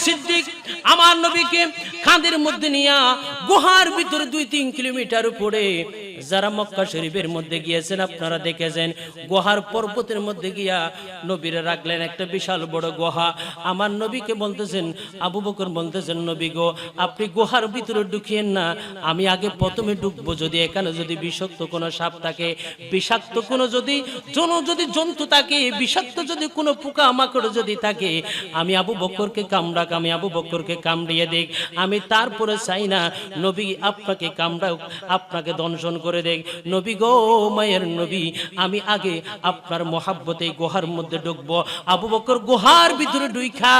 সিদ্দিক আমার নবীকে কাঁধের মধ্যে নিয়ে গুহার ভিতরে 2-3 কিলোমিটার উপরে, যারা মক্কা শরীফের মধ্যে গিয়েছেন আপনারা দেখেছেন, গুহার পর্বতের মধ্যে গিয়া নবীরে রাখলেন, একটা বিশাল বড় গুহা। আমার নবীকে বলতেছেন, আবু বকর বলতেছেন, নবী গো আপনি গুহার ভিতরে ঢুকিয়েন না, আমি আগে প্রথমে ঢুকবো, যদি এখানে যদি বিষাক্ত কোনো সাপ থাকে, বিষাক্ত কোনো যদি জন্তু থাকে, বিষাক্ত যদি কোনো পোকা মাকড় যদি থাকে, আমি আবু বকরকে কামড়াক, আমি আবু বকরকে কামড়িয়ে দেখ, আমি তারপরে চাই না নবী আপনাকে কামড়াক, আপনাকে দংশন করে দেখ। নবী গো মায়ের নবী, আমি আগে আপনার মহাব্বতে গুহার মধ্যে ঢুকবো। আবু বকর গুহার ভিতরে ঢুইখা,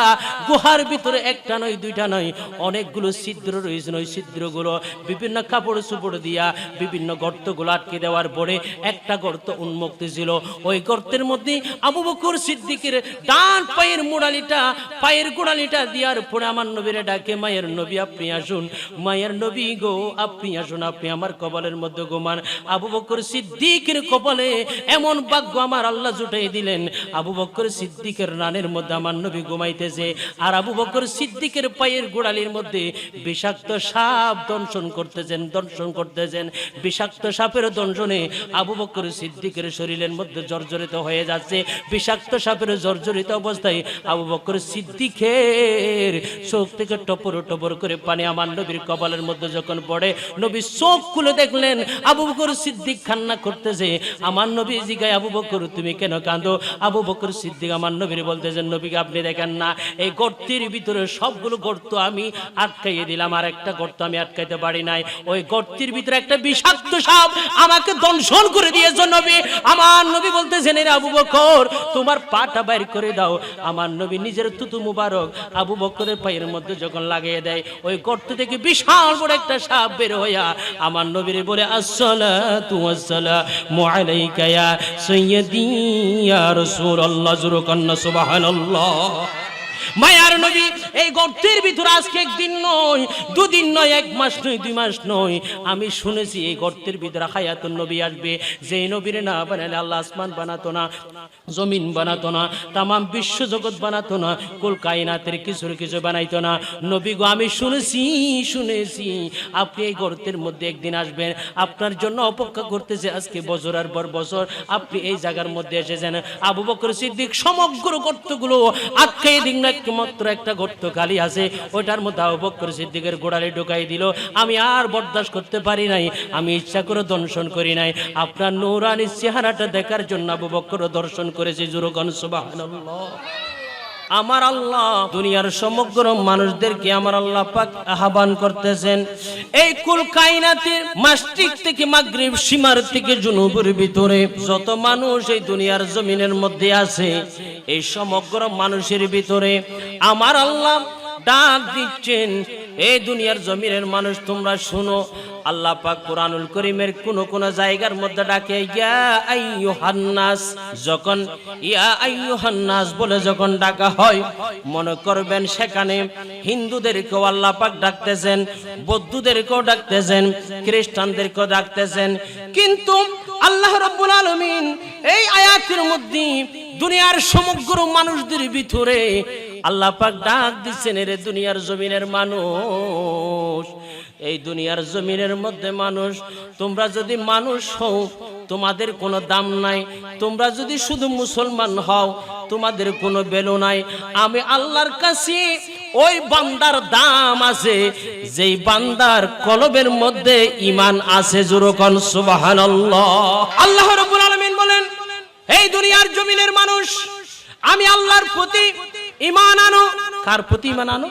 গুহার ভিতরে একটা নয় দুইটা নয় অনেকগুলো ছিদ্র রয়েছে, ওই ছিদ্রগুলো বিভিন্ন কাপড় চোপড় দিয়া বিভিন্ন গর্তগুলো আটকে দেওয়ার পরে একটা গর্ত উন্মুক্ত ছিল। ওই গর্তের মধ্যে আবু বকর সিদ্দিকের ডান পায়ের গোড়ালিটা দেওয়ার পরে আমার নবীরে ডাকে, মায়ের নবী আপনি আসুন, মায়ের নবী গো আপনি আসুন, আপনি আমার কপালের মধ্যে ঘুমান। আবু বকর সিদ্দিকের কপালে এমন ভাগ্য আমার আল্লাহ জুটাই দিলেন, আবু বকর সিদ্দিকের রানের মধ্যে আমার নবী ঘুমাইতেছে, আর আবু বকর সিদ্দিকের পায়ের গোড়ালির মধ্যে বিষাক্ত সাপ দংশন করতেছেন। বিষাক্ত সাপের দংশনে আবু বকর সিদ্দিকের শরীরের মধ্যে জর্জরিত হয়ে যাচ্ছে। বিষাক্ত সাপের জর্জরিত অবস্থায় আবু বকর সিদ্দিকের চোখ থেকে টপর টপর করে পানি আমার নবীর কপালের মধ্যে যখন পড়ে, নবী চোখ খুলে দেখলেন আবু বকর সিদ্দিক কান্না করতেছে। আমার নবী জিগায়, আবু বকর তুমি কেন কাঁদো? আবু বকর সিদ্দিক আমার নবীর বলতেছেন, নবীকে আপনি দেখেন না এই গর্তের ভিতরে সবগুলো গর্ত আমি আটকাইয়ে দিলাম, আর একটা গর্ত আমি আটকাইতে পারি নাই, ওই গর্তের ভিতরে একটা বিষাক্ত সাপ আমাকে দংশন করে দিয়েছে নবী। আমার নবী বলতেছেন, এর আবু বকর তোমার পাটা বাইর করে দাও। আমার নবী নিজের তুতু মুবারক আবু বকরের পায়ের মধ্যে যখন লাগিয়ে দেয়, ওই গর্ত থেকে বিশাল বড় একটা সাপ বের হইয়া আমার নবীর বলে, আসসালাতু ওয়াসসালামু আলাইকা ইয়া সাইয়্যিদি ইয়া রাসূলুল্লাহ, জুরকান্না সুবহানাল্লাহ। মায়ার নবী এই গর্তের ভিতরে আজকে একদিন নয়, দুদিন নয়, 1 মাস নয়, 2 মাস নয়, আমি শুনেছি এই গর্তের ভিতরে হায়াতুন নবী আসবে, যে নবীর না বানালে আল্লাহ আসমান বানাতো না, জমিন বানাতো না, তাম বিশ্ব জগৎ বানাতো না, কুল কায়নাতের কিছু বানাইতো না। নবী গো আমি শুনেছি আপনি এই গর্তের মধ্যে একদিন আসবেন, আপনার জন্য অপেক্ষা করতেছে আজকে বছর আর পর বছর, আপনি এই জায়গার মধ্যে এসেছেন। আবু বকর সিদ্দিক সমগ্র গর্তগুলো আটকে দিন না, মাত্র একটা গর্ত খালি আছে, ওটার মধ্যে আবু বকর সিদ্দিকের গোড়ালি ঢুকাই দিল। আমি আর বরদাস্ত করতে পারি নাই, আমি ইচ্ছা করে দংশন করি নাই, আপনার নূরানি চেহারাটা দেখার জন্য আবু বকর দর্শন করেছি। জুরগান সুবহানাল্লাহ। আমার আল্লাহ দুনিয়ার সমগ্র মানুষদেরকে আমার আল্লাহ পাক আহ্বান করতেছেন, এই কুল কায়নাতের মাশরিক থেকে মাগরিব, সীমার থেকে জুনুবের ভিতরে যত মানুষ এই দুনিয়ার জমিনের মধ্যে আছে, এই সমগ্র মানুষের ভিতরে আমার আল্লাহ ডাক দিচ্ছেন, এই দুনিয়ার জমিনের মানুষ তোমরা শুনো। আল্লাহ পাক কোরআনুল কারীমের কোন জায়গার মধ্যে ডাকে, ইয়া আইয়ুহান নাস, যখন ইয়া আইয়ুহান নাস বলে যখন ডাকা হয়, মনে করবেন সেখানে হিন্দুদেরকেও আল্লাহ পাক ডাকতেছেন, বৌদ্ধদেরকেও ডাকতেছেন, খ্রিস্টানদেরকেও ডাকতেছেন, কিন্তু আল্লাহ রাব্বুল আলামিন এই আয়াতের মধ্যে দুনিয়ার সমগ্র মানুষদের ভিতরে আল্লাহ পাক ডাক দিচ্ছেন, এর দুনিয়ার জমিনের মানুষ, এই দুনিয়ার জমিনের মধ্যে মানুষ, তোমরা যদি মানুষ হও তোমাদের কোনো দাম নাই, তোমরা যদি শুধু মুসলমান হও তোমাদের কোনো ভ্যালু নাই। আমি আল্লাহর কাছে ওই বান্দার দাম আছে যেই বান্দার কলবের মধ্যে ঈমান আছে। জোরকান সুবহানাল্লাহ। আল্লাহ রাব্বুল আলামিন বলেন, এই দুনিয়ার জমিনের মানুষ আমি আল্লাহর প্রতি ঈমান আনো। কার প্রতি ঈমান আনো?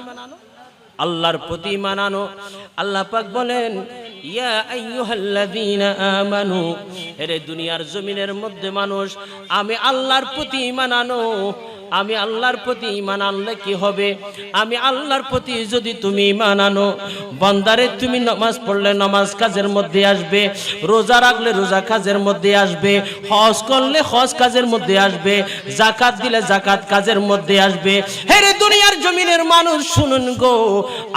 আল্লাহর প্রতি ঈমান আনো। আল্লাহ পাক বলেন, ইয়া আইয়ুহাল্লাযীনা আমানু, এরে দুনিয়ার জমিনের মধ্যে মানুষ আমি আল্লাহর প্রতি ঈমান আনো। আমি আল্লাহর প্রতি ঈমান আনলে কি হবে? আমি আল্লাহর প্রতি যদি তুমি ঈমান আনো, বান্দারে তুমি নামাজ পড়লে নামাজ কাজের মধ্যে আসবে, রোজা রাখলে রোজা কাজের মধ্যে আসবে, হজ করলে হজ কাজের মধ্যে আসবে, যাকাত দিলে যাকাত কাজের মধ্যে আসবে। হেরে দুনিয়ার জমিনের মানুষ শুনুন গো,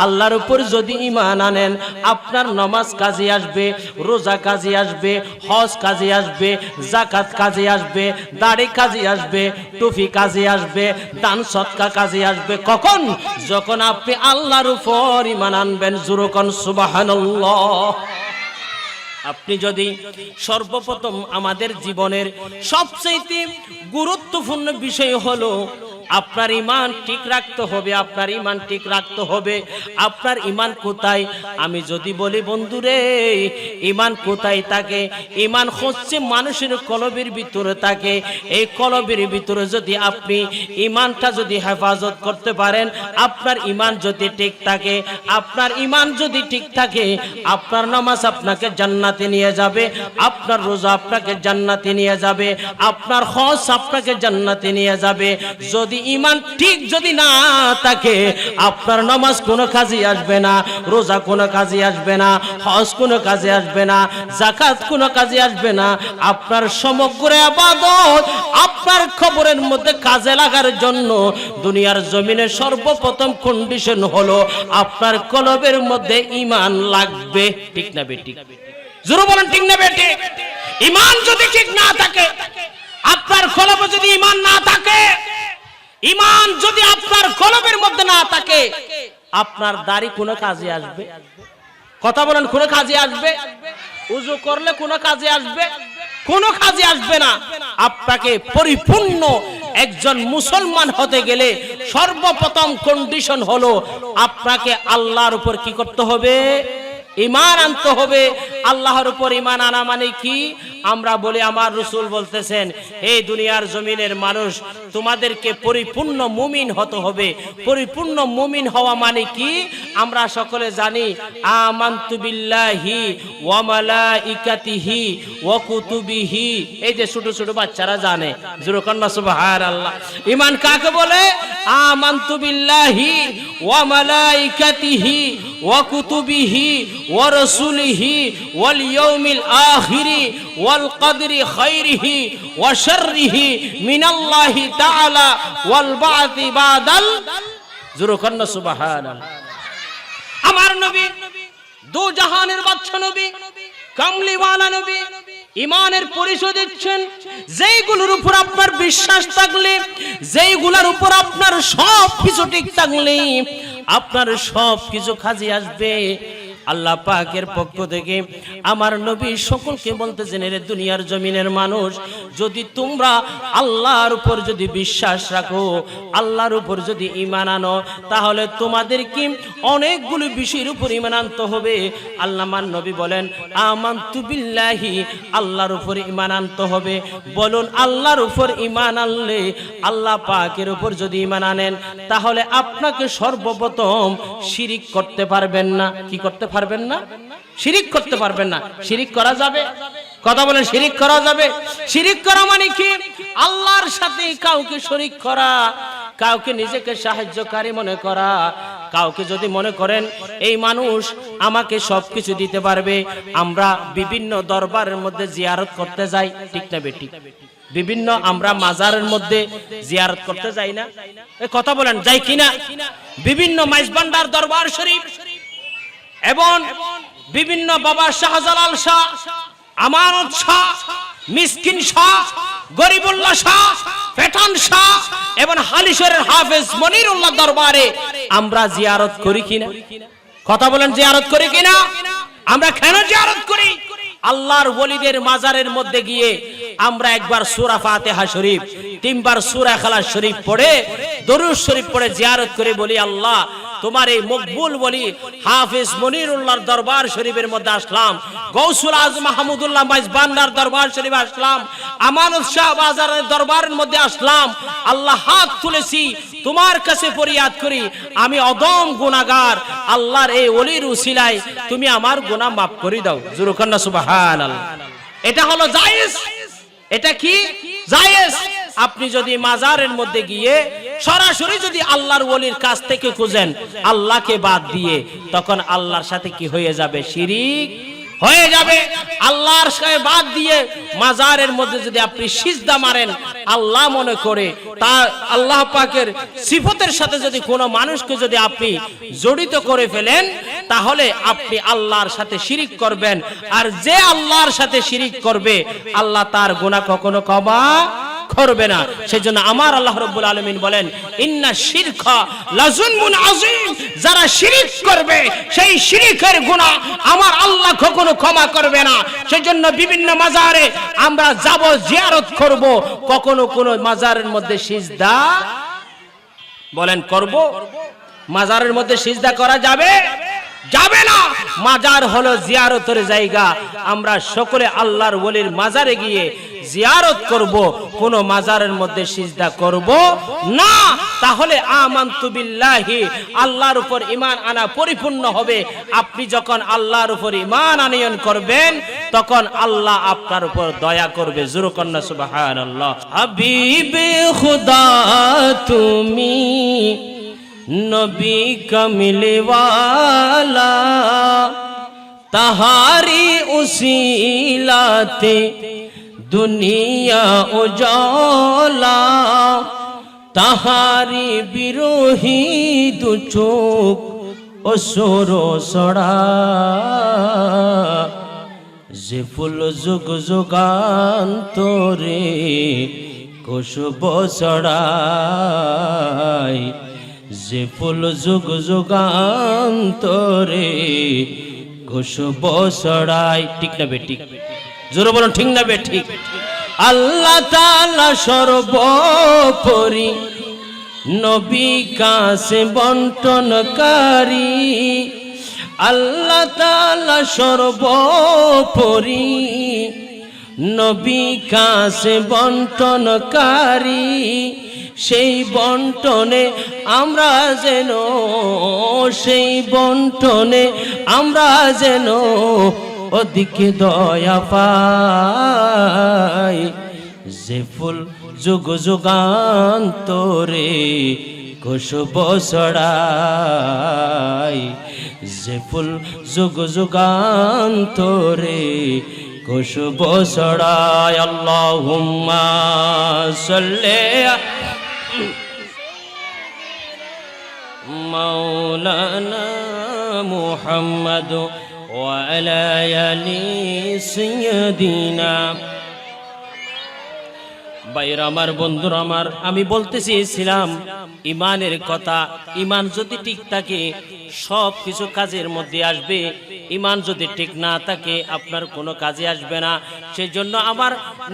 আল্লাহর উপর যদি ঈমান আনেন আপনার নামাজ কাজে আসবে, রোজা কাজে আসবে, হজ কাজে আসবে, যাকাত কাজে আসবে, দাড়ি কাজে আসবে, টুপি কাজে আসবে, আসবে, দান সদকা কাজে আসবে। কখন? যখন আপনি আল্লাহর উপর ঈমান আনবেন। জোরে কোন সুবহানাল্লাহ। আপনি যদি সর্বপ্রথম আমাদের জীবনের সবচেয়ে গুরুত্বপূর্ণ বিষয় হলো আপনার ঈমান ঠিক রাখতে হবে। আপনার ঈমান ঠিক রাখতে হবে। আপনার ঈমান কোথায়? আমি যদি বলি বন্ধুরে, ঈমান কোথায় থাকে? ঈমান হচ্ছে মানুষের কলবের ভিতরে থাকে। এই কলবের ভিতরে যদি আপনি ঈমানটা যদি হেফাজত করতে পারেন, আপনার ঈমান যদি ঠিক থাকে, আপনার ঈমান যদি ঠিক থাকে, আপনার নামাজ আপনাকে জান্নাতে নিয়ে যাবে, আপনার রোজা আপনাকে জান্নাতে নিয়ে যাবে, আপনার হজ আপনাকে জান্নাতে নিয়ে যাবে। যদি ঈমান ঠিক যদি না থাকে, আপনার নামাজ কোনো কাজে আসবে না, রোজা কোনো কাজে আসবে না, হজ কোনো কাজে আসবে না, যাকাত কোনো কাজে আসবে না। আপনার সমগ্র ইবাদত আপনার কবরের মধ্যে কাজে লাগার জন্য দুনিয়ার জমিনে সর্বপ্রথম কন্ডিশন হলো আপনার কলবের মধ্যে ঈমান লাগবে। ঠিক না বেটি? জোরে বলেন ঠিক না বেটি? ঈমান যদি ঠিক না থাকে, আপনার কলবে যদি ঈমান না থাকে, ঈমান যদি আপনার কলবের মধ্যে না থাকে, আপনার দাড়ি কোনো কাজে আসবে? কথা বলেন, কোনো কাজে আসবে? ওযু করলে কোনো কাজে আসবে? কোনো কাজে আসবে না। আপনাকে পরিপূর্ণ একজন মুসলমান হতে গেলে সর্বপ্রথম কন্ডিশন হলো আপনাকে আল্লাহর উপর কি করতে হবে? ঈমান আনতে হবে। আল্লাহর উপর ঈমান আনা মানে কি? আমরা বলি, আমার রাসূল বলতেছেন, এই দুনিয়ার জমিনের মানুষ, তোমাদেরকে পরিপূর্ণ মুমিন হতে হবে। পরিপূর্ণ মুমিন হওয়া মানে কি? আমরা সকলে জানি, আমানতু বিল্লাহি ওয়া মালাইকাতিহি ওয়া কুতুবিহি। এই যে ছোট ছোট বাচ্চারা জানে, জোরে কন্না সুবহানাল্লাহ। ঈমান কাকে বলে? আমানতু বিল্লাহি ওয়া মালাইকাতিহি ওয়া কুতুবিহি ওয়া রাসূলিহি ওয়াল ইয়াউমিল আখিরি ওয়াল কদরি খাইরিহি ওয়া শাররিহি মিনাল্লাহি তাআলা ওয়াল বা'থি বাদাল। জোরে কন্না সুবহানাল্লাহ। আমার নবী, দু জাহানের বাদশা নবী, কামলিওয়ালা নবী, ঈমানের পরিচয় দিচ্ছেন যেইগুলোর উপর আপনার বিশ্বাস থাকলে, যেইগুলোর উপর আপনার সব কিছু ঠিক থাকলে, আপনার সব কিছু কাজে আসবে। আল্লাহ পাকের পক্ষ থেকে আমার নবী সকলকে বলতেছেন, এর দুনিয়ার জমিনের মানুষ, যদি তোমরা আল্লাহর উপর যদি বিশ্বাস রাখো, আল্লাহর উপর যদি ঈমান আনো, তাহলে তোমাদেরকে অনেকগুলো বিষয়ের উপর ঈমান আনতে হবে। আল্লাহর নবী বলেন, আমানতু বিল্লাহি, আল্লাহর উপর ঈমান আনতে হবে। বলুন, আল্লাহর উপর ঈমান আনলে, আল্লাহ পাকের উপর যদি ঈমান আনেন, তাহলে আপনাকে সর্বপ্রথম শিরিক করতে পারবেন না। কি করতে পারবেন না? শিরিক করতে পারবেন না। শিরিক করা যাবে? কথা বলেন, শিরিক করা যাবে? শিরিক করা মানে কি? আল্লাহর সাথে কাউকে শরীক করা, কাউকে নিজেকে সাহায্যকারী মনে করা। কাউকে যদি মনে করেন এই মানুষ আমাকে সবকিছু দিতে পারবে। আমরা বিভিন্ন দরবারের মধ্যে জিয়ারত করতে যাই, ঠিক না বেটি? বিভিন্ন আমরা মাজারের মধ্যে জিয়ারত করতে যাই না? এই কথা বলেন, যাই কিনা? বিভিন্ন মাইজবান্ডার দরবার শরীফ এবং বিভিন্ন বাবা শাহজালাল শাহ, আমানত শাহ, মিসকিন শাহ, গরিবুল্লাহ শাহ, পেঠান শাহ এবং হালিশহরের হাফেজ মনিরুল্লাহ দরবারে আমরা জিয়ারত করি কিনা? কথা বলেন, জিয়ারত করি কিনা? আমরা কেন জিয়ারত করি? আল্লাহর ওলিদের মাজারের মধ্যে গিয়ে আমরা একবার সূরা ফাতিহা শরীফ, তিনবার সূরা ইখলাস শরীফ পড়ে, দরুদ শরীফ পড়ে জিয়ারত করে বলি, আল্লাহ তোমার এই মকবুল বলি হাফেজ মনিরুল্লাহর দরবার শরীফের মধ্যে আসলাম, গৌসুল আজম মাহমুদুল্লাহ মাইজবান্ডার দরবার শরীফ আসলাম, আমানত শাহ বাজারের দরবারের মধ্যে আসলাম। আল্লাহ, হাত তুলেছি, তোমার কাছে ফরিয়াদ করি, আমি অদম গুনাহগার। আল্লাহর এই ওলির উসিলায় তুমি আমার গুনাহ মাফ করে দাও। জোরে কন্না সুবহানাল্লাহ। এটা হলো জায়েজ। এটা কি? জায়েজ। আপনি যদি মাজারের মধ্যে গিয়ে সরাসরি যদি আল্লাহর ওলির কাছ থেকে খুঁজেন আল্লাহকে বাদ দিয়ে, তখন আল্লাহর সাথে কি হয়ে যাবে? শিরিক হয়ে যাবে। আল্লাহর সাথে বাদ দিয়ে মাজারের মধ্যে যদি আপনি সিজদা মারেন আল্লাহ মনে করে, তা আল্লাহ পাকের সিফতের সাথে যদি কোনো মানুষকে যদি আপনি জড়িত করে ফেলেন, তাহলে আপনি আল্লাহর সাথে শিরিক করবেন। আর যে আল্লাহর সাথে শিরিক করবে, আল্লাহ তার গুনাহ কখনো ক্ষমা করবে না। সেজন্য আমার আল্লাহ রাব্বুল আলামিন বলেন ইন্না শিরকা লাযুলমুন আযীম, যারা শিরক করবে সেই শিরকের গুনাহ আমার আল্লাহ কখনো ক্ষমা করবে না। সেজন্য বিভিন্ন মাজারে আমরা যাব, জিয়ারত করব, কখনো কোন মাজারের মধ্যে সিজদা বলেন করব? মাজারের মধ্যে সিজদা করা যাবে? যাবে না। মাজার হলো জিয়ারতের জায়গা। আমরা সকলে আল্লাহর ওলির মাজারে গিয়ে জিয়ারত করব, কোন মাজারের মধ্যে সিজদা করব না। তাহলে আমানতু বিল্লাহি, আল্লাহর উপর ঈমান আনা পরিপূর্ণ হবে। আপনি যখন আল্লাহর উপর ঈমান আনয়ন করবেন তখন আল্লাহ আপনার উপর দয়া করবে। জোরে কন্না সুবহানাল্লাহ। হাবিবে খুদা তুমি নবী কমলিওয়ালা, তাহারি উসিলাতে দুনিয়া উজালা, তাহারি বিরোহী দু চোখ অসুর সড়া, যে ফুল যুগ যুগান্তরে খুশব ছড়ায়, যে ফুল যুগ যুগান্তরে খুশব ছড়ায়। ঠিক না বেঠিক? জোরে বলুন ঠিক না বেঠিক? আল্লাহ তাআলা সর্বোপরি, নবী কাছে বন্টনকারী। আল্লাহ তাআলা সর্বোপরি, নবী কাছে বন্টনকারী। সেই বন্টনে আমরা যেন, সেই বন্টনে আমরা যেন ওদিকে দয়া পাই। যে ফুল যুগ যুগান্তরে খুশব ছড়ায়, যে ফুল যুগ যুগান্তরে খুশব ছড়ায়। আল্লাহুম্মা সাল্লি মাওলানা মুহাম্মদ ওয়া আলা আলি সাইয়্যিদিনা। ভাইরা আমার, বন্ধুরা আমার, আমি বলতে চেয়েছিলাম ইমানের কথা। ইমান যদি ঠিক থাকে সব কিছু কাজের মধ্যে আসবে। ইমান যদি ঠিক না থাকে আপনার কোনো কাজে আসবে না। সেই জন্য আমার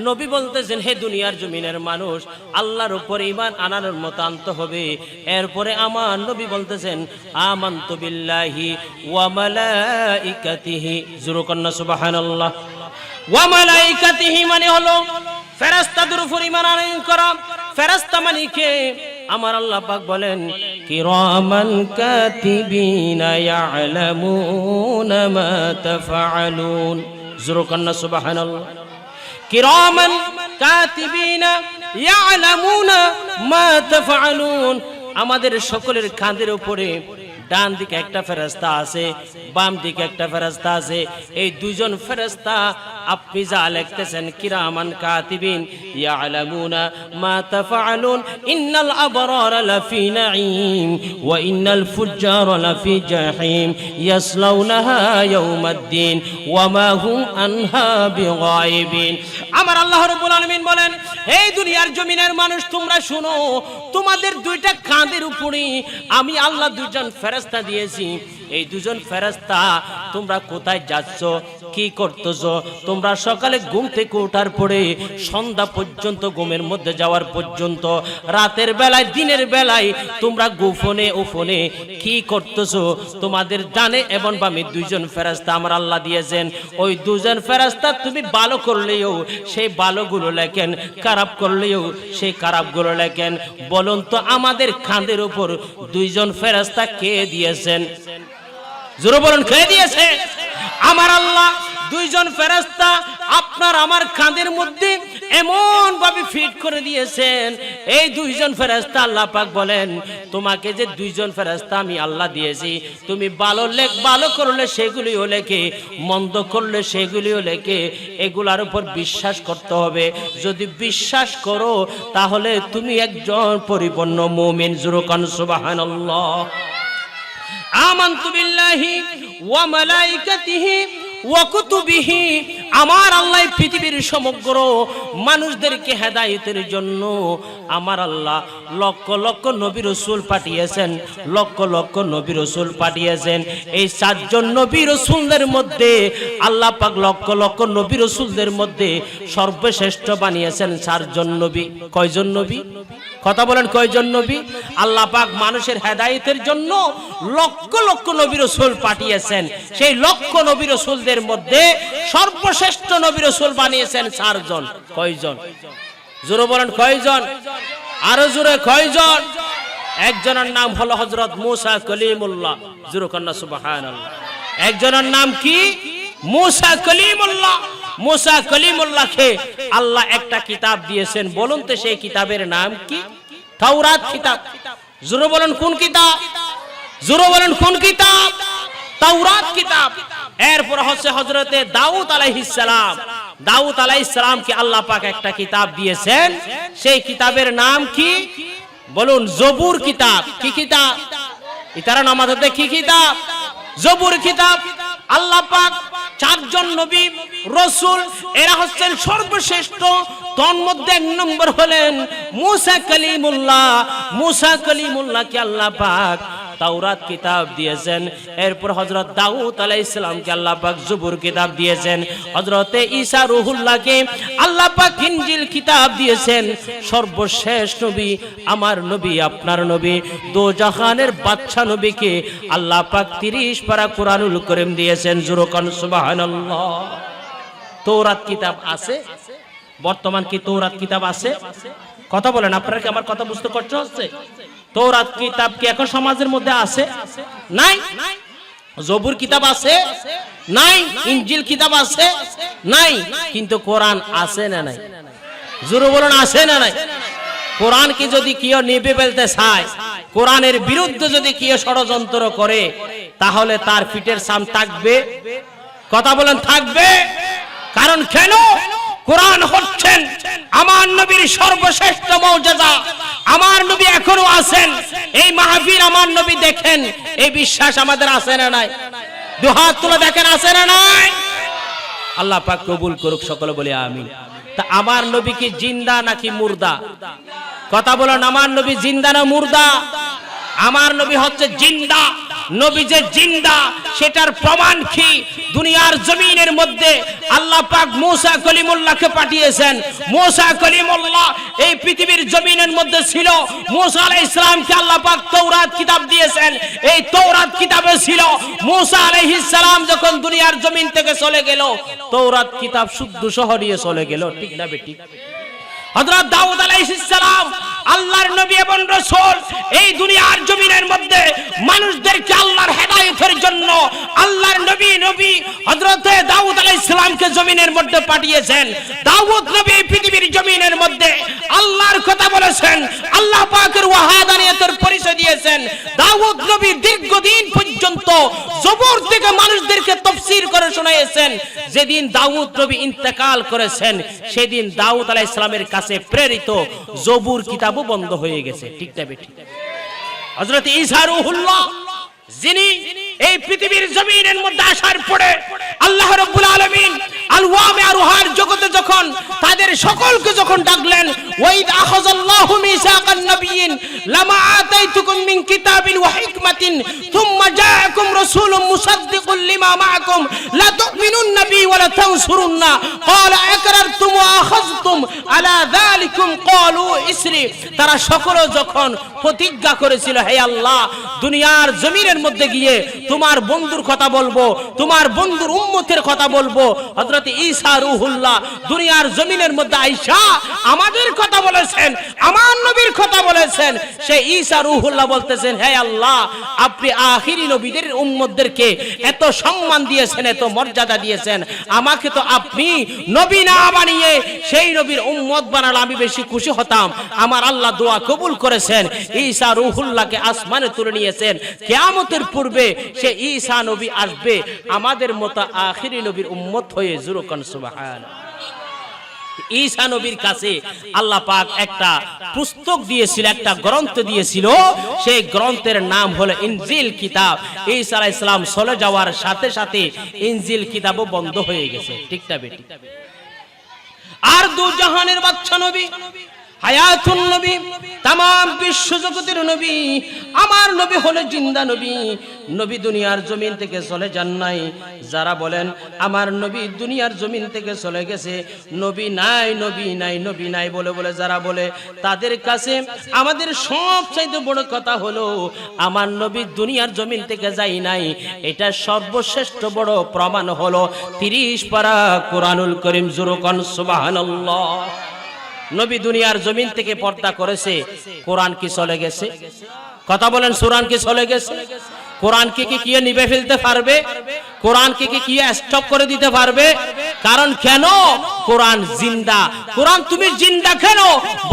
নবী বলতেছেন, হে দুনিয়ার জমিনের মানুষ, আল্লাহর উপর ইমান আনার মতো আনতে হবে। এরপরে আমার নবী বলতেছেন আমানতু বিল্লাহি ওয়া মালাইকাতিহি। জোরে কন্না সুবহানাল্লাহ। ওয়া মালাইকাতিহি মানে হলো ফেরেশতাদের উপর ঈমান আনয়ন করা। ফেরেশতা মানে কে? আমার আল্লাহ পাক বলেন কিরামান কাতিবিনা ইয়ালামুনা মা তাফআলুন। জোরে কন্না সুবহানাল্লাহ। কিরামান কাতিবিনা ইয়ালামুনা মা তাফআলুন। আমাদের সকলের কাঁধের উপরে ডান দিকে একটা ফেরেশতা আছে, বাম দিকে একটা ফেরেশতা আছে। এই দুইজন ফেরেশতা আপনি যা লিখতেছেন কিরামান কাতিবিন ইয়ালামুনা মা তাফআলুন। ইন্নাল আবরারা লাফি নাঈম ওয়া ইন্নাল ফুজ্জারা লাফি জাহিম ইয়াসলাউনাহা ইয়াউমাদ্দিন ওয়া মা হুম আনহা বিগায়িবিন। আমার আল্লাহ রাব্বুল আলামিন বলেন, এই দুনিয়ার জমিনের মানুষ তোমরা শুনো, তোমাদের দুইটা কাঁধের উপরে আমি আল্লাহ দুইজন ফেরেশতা দিয়েছি। এই দুজন ফেরেশতা তোমরা কোথায় যাচ্ছ, কি করতেছো? তোমরা সকালে ঘুম থেকে ওঠার পরে সন্ধ্যা পর্যন্ত, ঘুমের মধ্যে যাওয়ার পর্যন্ত, রাতের বেলায় দিনের বেলায় তোমরা গোপনে ওপনে কি করতেছো? তোমাদের ডানে এবং বামে দুইজন ফেরেশতা আমার আল্লাহ দিয়েছেন। ওই দুজন ফেরেশতা তুমি ভালো করলেও সেই ভালোগুলো লেখেন, খারাপ করলেও সেই খারাপগুলো লেখেন। বলুন তো আমাদের কাঁধের উপর দুইজন ফেরেশতা কে দিয়েছেন? জোরে বলুন, কে দিয়েছে? আমার আল্লাহ দুইজন ফেরেশতা আপনার আমার কাঁধের মধ্যে এমন ভাবে ফিট করে দিয়েছেন। এই দুইজন ফেরেশতা আল্লাহ পাক বলেন, তোমাকে যে দুইজন ফেরেশতা আমি আল্লাহ দিয়েছি, তুমি ভালো করলে সেগুলিও লেখে, মন্দ করলে সেগুলিও লেখে। এগুলার উপর বিশ্বাস করতে হবে। যদি বিশ্বাস করো তাহলে তুমি একজন পরিপূর্ণ মুমিন। জোরে কান সুবহানাল্লাহ। আমানতু বিল্লাহি ওয়া মালাইকাতিহি ওয়া কুতুবিহি। আমার আল্লাহ পৃথিবীর সমগ্র মানুষদেরকে হেদায়েতের জন্য আমার আল্লাহ লক্ষ লক্ষ নবী রাসূল পাঠিয়েছেন, লক্ষ লক্ষ নবী রাসূল পাঠিয়েছেন। এই 4 জন নবী রাসূলদের মধ্যে আল্লাহ পাক লক্ষ লক্ষ নবী রাসূলদের মধ্যে সর্বশ্রেষ্ঠ বানিয়েছেন 4 জন নবী। কয়জন নবী? কথা বলেন, কয়জন নবী? আল্লাহ পাক মানুষের হেদায়েতের জন্য লক্ষ লক্ষ নবী রাসূল পাঠিয়েছেন। সেই লক্ষ নবী রাসূলদের মধ্যে সর্বশ্রেষ্ঠ নবী রাসূল বানিয়েছেন 4 জন। কয়জন? জোরে বলেন, কয়জন? আরো জোরে, কয়জন? একজনের নাম হলো হযরত মুসা কলিমুল্লাহ। জোরে কন্না সুবহানাল্লাহ। একজনের নাম কি? মুসা কলিমুল্লাহ। মুসা কলিমুল্লাহকে আল্লাহ একটা কিতাব দিয়েছেন। বলুন তো সেই কিতাবের নাম কি? তাওরাত কিতাব। জোরে বলেন, কোন কিতাব? জোরে বলেন, কোন কিতাব? তাওরাত কিতাব। এরপর হচ্ছে হযরতে দাউদ আলাইহিস সালাম। দাউদ আলাইহিস সালামকে আল্লাহ পাক একটা কিতাব দিয়েছেন। সেই কিতাবের নাম কি? বলুন, জবুর কিতাব। কি কিতাব? ইতারা নামাজে কি কিতাব? জবুর কিতাব। আল্লাহ পাক 4 জন নবী রাসূল, এরা হচ্ছেন সর্বশ্রেষ্ঠ। তন্মধ্যে 1 নম্বর হলেন মুসা কলিমুল্লাহ। মুসা কলিমুল্লাহকে আল্লাহ পাক তাওরাত কিতাব দিয়েছেন। এরপর হযরত দাউদ আলাইহিস সালামকে আল্লাহ পাক জবুর কিতাব দিয়েছেন। হযরতে ঈসা রূহুল্লাহকে আল্লাহ পাক ইনজিল কিতাব দিয়েছেন। সর্বশেষ নবী আমার নবী, আপনার নবী, দো জাহানের বাদশা নবীকে আল্লাহ পাক 30 পারা কুরআনুল কারীম দিয়েছেন। জোরে কোন সুবহানাল্লাহ। তাওরাত কিতাব আছে বর্তমান? কি তাওরাত কিতাব আছে? কথা বলেন, আপনারা কি আমার কথা বুঝতে কষ্ট হচ্ছে? তাওরাত কিতাব কি এখন সমাজের মধ্যে আছে? নাই। জবুর কিতাব আছে? নাই। ইনজিল কিতাব আছে? নাই। কিন্তু কোরআন আছে না নাই? জোরে বলুন, আছে না নাই? কোরআন কি যদি কেউ নিভে ফেলতে চায়, কোরআনের বিরুদ্ধে যদি কেউ ষড়যন্ত্র করে, তাহলে তার পিঠের সাম থাকবে? কথা বলেন, থাকবে? কারণ কেন? কোরআন হচ্ছেন আমার নবীর সর্বশ্রেষ্ঠ মুজিজা। আমার নবী এখনো আছেন। এই মাহফিল আমার নবী দেখেন, এই বিশ্বাস আমাদের আছে না নাই? দুহাত তুলে দেখেন, আছে না নাই? আল্লাহ পাক কবুল করুক, সকলে বলি আমিন। তা আমার নবী কি জিন্দা নাকি মুর্দা? কথা বলেন, আমার নবী জিন্দা না মুর্দা? আমার নবী হচ্ছে জিন্দা। নবী যে জিন্দা সেটার প্রমাণ কি? দুনিয়ার জমিনের মধ্যে আল্লাহ পাক মুসা কলিমুল্লাহকে পাঠিয়েছেন। মুসা কলিমুল্লাহ এই পৃথিবীর জমিনের মধ্যে ছিল। মুসা আলাইহিস সালামকে আল্লাহ পাক তাওরাত কিতাব দিয়েছেন। এই তাওরাত কিতাবে ছিল মুসা আলাইহিস সালাম যখন দুনিয়ার জমিন থেকে চলে গেল, তাওরাত কিতাব শুদ্ধ শহরিয়ে চলে গেল। ঠিক না বেটি? হযরত দাউদ আলাইহিস সালাম আল্লাহর নবী এবং রাসূল এই দুনিয়ার জমিনের মধ্যে মানুষদেরকে আল্লাহর হেদায়েতের জন্য আল্লাহর নবী হযরত দাউদ আলাইহিস সালামকে জমিনের মধ্যে পাঠিয়েছেন। দাউদ নবী পৃথিবীর জমিনের মধ্যে আল্লাহর কথা বলেছেন, আল্লাহ পাকের ওয়াহাদানিয়তের পরিচয় দিয়েছেন। দাউদ নবী দীর্ঘদিন পর্যন্ত জবর থেকে মানুষদেরকে তাফসীর করে শোনাইয়েছেন। যেদিন দাউদ নবী ইন্তেকাল করেছেন, সেদিন দাউদ আলাইহিস সালামের কাছে প্রেরিত জবুর কিতাবও বন্ধ হয়ে গেছে। ঠিক না বেটি? হযরত ঈসা রূহুল্লাহ যিনি এই পৃথিবীর জমিনের মধ্যে আসার পরে আল্লাহ রাব্বুল আলামিন আলওয়ামে আরুহার জগতে যখন তাদের সকলকে যখন ডাকলেন, ওয়াইদ আখাযাল্লাহু মিসাকান নাবিয়িন লামা আতাইতুকুম মিন কিতাবিন ওয়া হিকমাতিন থুম্মা জাআকুম রাসূলুম মুসাদ্দিকুল লিমা মাআকুম লা তুমিনুন্না বি ওয়া লা তানসুরুন্না ক্বালা আকরারতুম ওয়া আখাযতুম আলা যালিকুম ক্বালু ইসরি। তারা সকলে যখন প্রতিজ্ঞা করেছিল, হে আল্লাহ, দুনিয়ার জমিনের মধ্যে গিয়ে তোমার বন্ধুর কথা বলবো, তোমার বন্ধুর উম্মতের কথা বলবো। হযরত ঈসা রূহুল্লাহ দুনিয়ার জমিনের মধ্যে আইসা আমাদের কথা বলেছেন, আমার নবীর কথা বলেছেন। সেই ঈসা রূহুল্লাহ বলতেছেন, হে আল্লাহ, আপনি আখিরি নবীদের উম্মতদেরকে এত সম্মান দিয়েছেন, এত মর্যাদা দিয়েছেন, আমাকে তো আপনি নবী না বানিয়ে সেই নবীর উম্মত বানালে আমি বেশি খুশি হতাম। আমার আল্লাহ দোয়া কবুল করেছেন, ঈসা রূহুল্লাহকে আসমানে তুলে নিয়েছেন। কিয়ামতের পূর্বে সে ঈসা নবী আসবে আমাদের মতো আখিরি নবীর উম্মত হয়ে। জোরে কোন সুবহানাল্লাহ। ঈসা নবীর কাছে আল্লাহ পাক একটা পুস্তক দিয়েছিল, একটা গ্রন্থ দিয়েছিল, সেই গ্রন্থের নাম হলো ইনজিল কিতাব। ঈসা আলাইহিস সালাম চলে যাওয়ার সাথে সাথে ইনজিল কিতাবও বন্ধ হয়ে গেছে, ঠিক না বেটি? আর দু জাহানের বাদশা নবী, হায়াতুন নবী, तमाम বিশ্ব জগতের নবী, আমার নবী হলো জিন্দা নবী। নবী দুনিয়ার জমিন থেকে চলে যান নাই। যারা বলেন আমার নবী দুনিয়ার জমিন থেকে চলে গেছে, নবী নাই, নবী নাই, নবী নাই বলে বলে যারা বলে, তাদের কাছে আমাদের সবচাইতে বড় কথা হলো আমার নবী দুনিয়ার জমিন থেকে যাই নাই। এটা সর্বশ্রেষ্ঠ বড় প্রমাণ হলো 30 পারা কোরআনুল করিম। জুরুকান সুবহানাল্লাহ। নবী দুনিয়ার জমিন থেকে পর্দা করেছে, কোরআন কি চলে গেছে? কথা বলেন, কোরআন কি চলে গেছে? কোরআনকে কি কি নিভে ফেলতে পারবে? কোরআনকে কি কি স্টপ করে দিতে পারবে? কারণ কেন? কোরআন জিন্দা। কোরআন তুমি জিন্দা কেন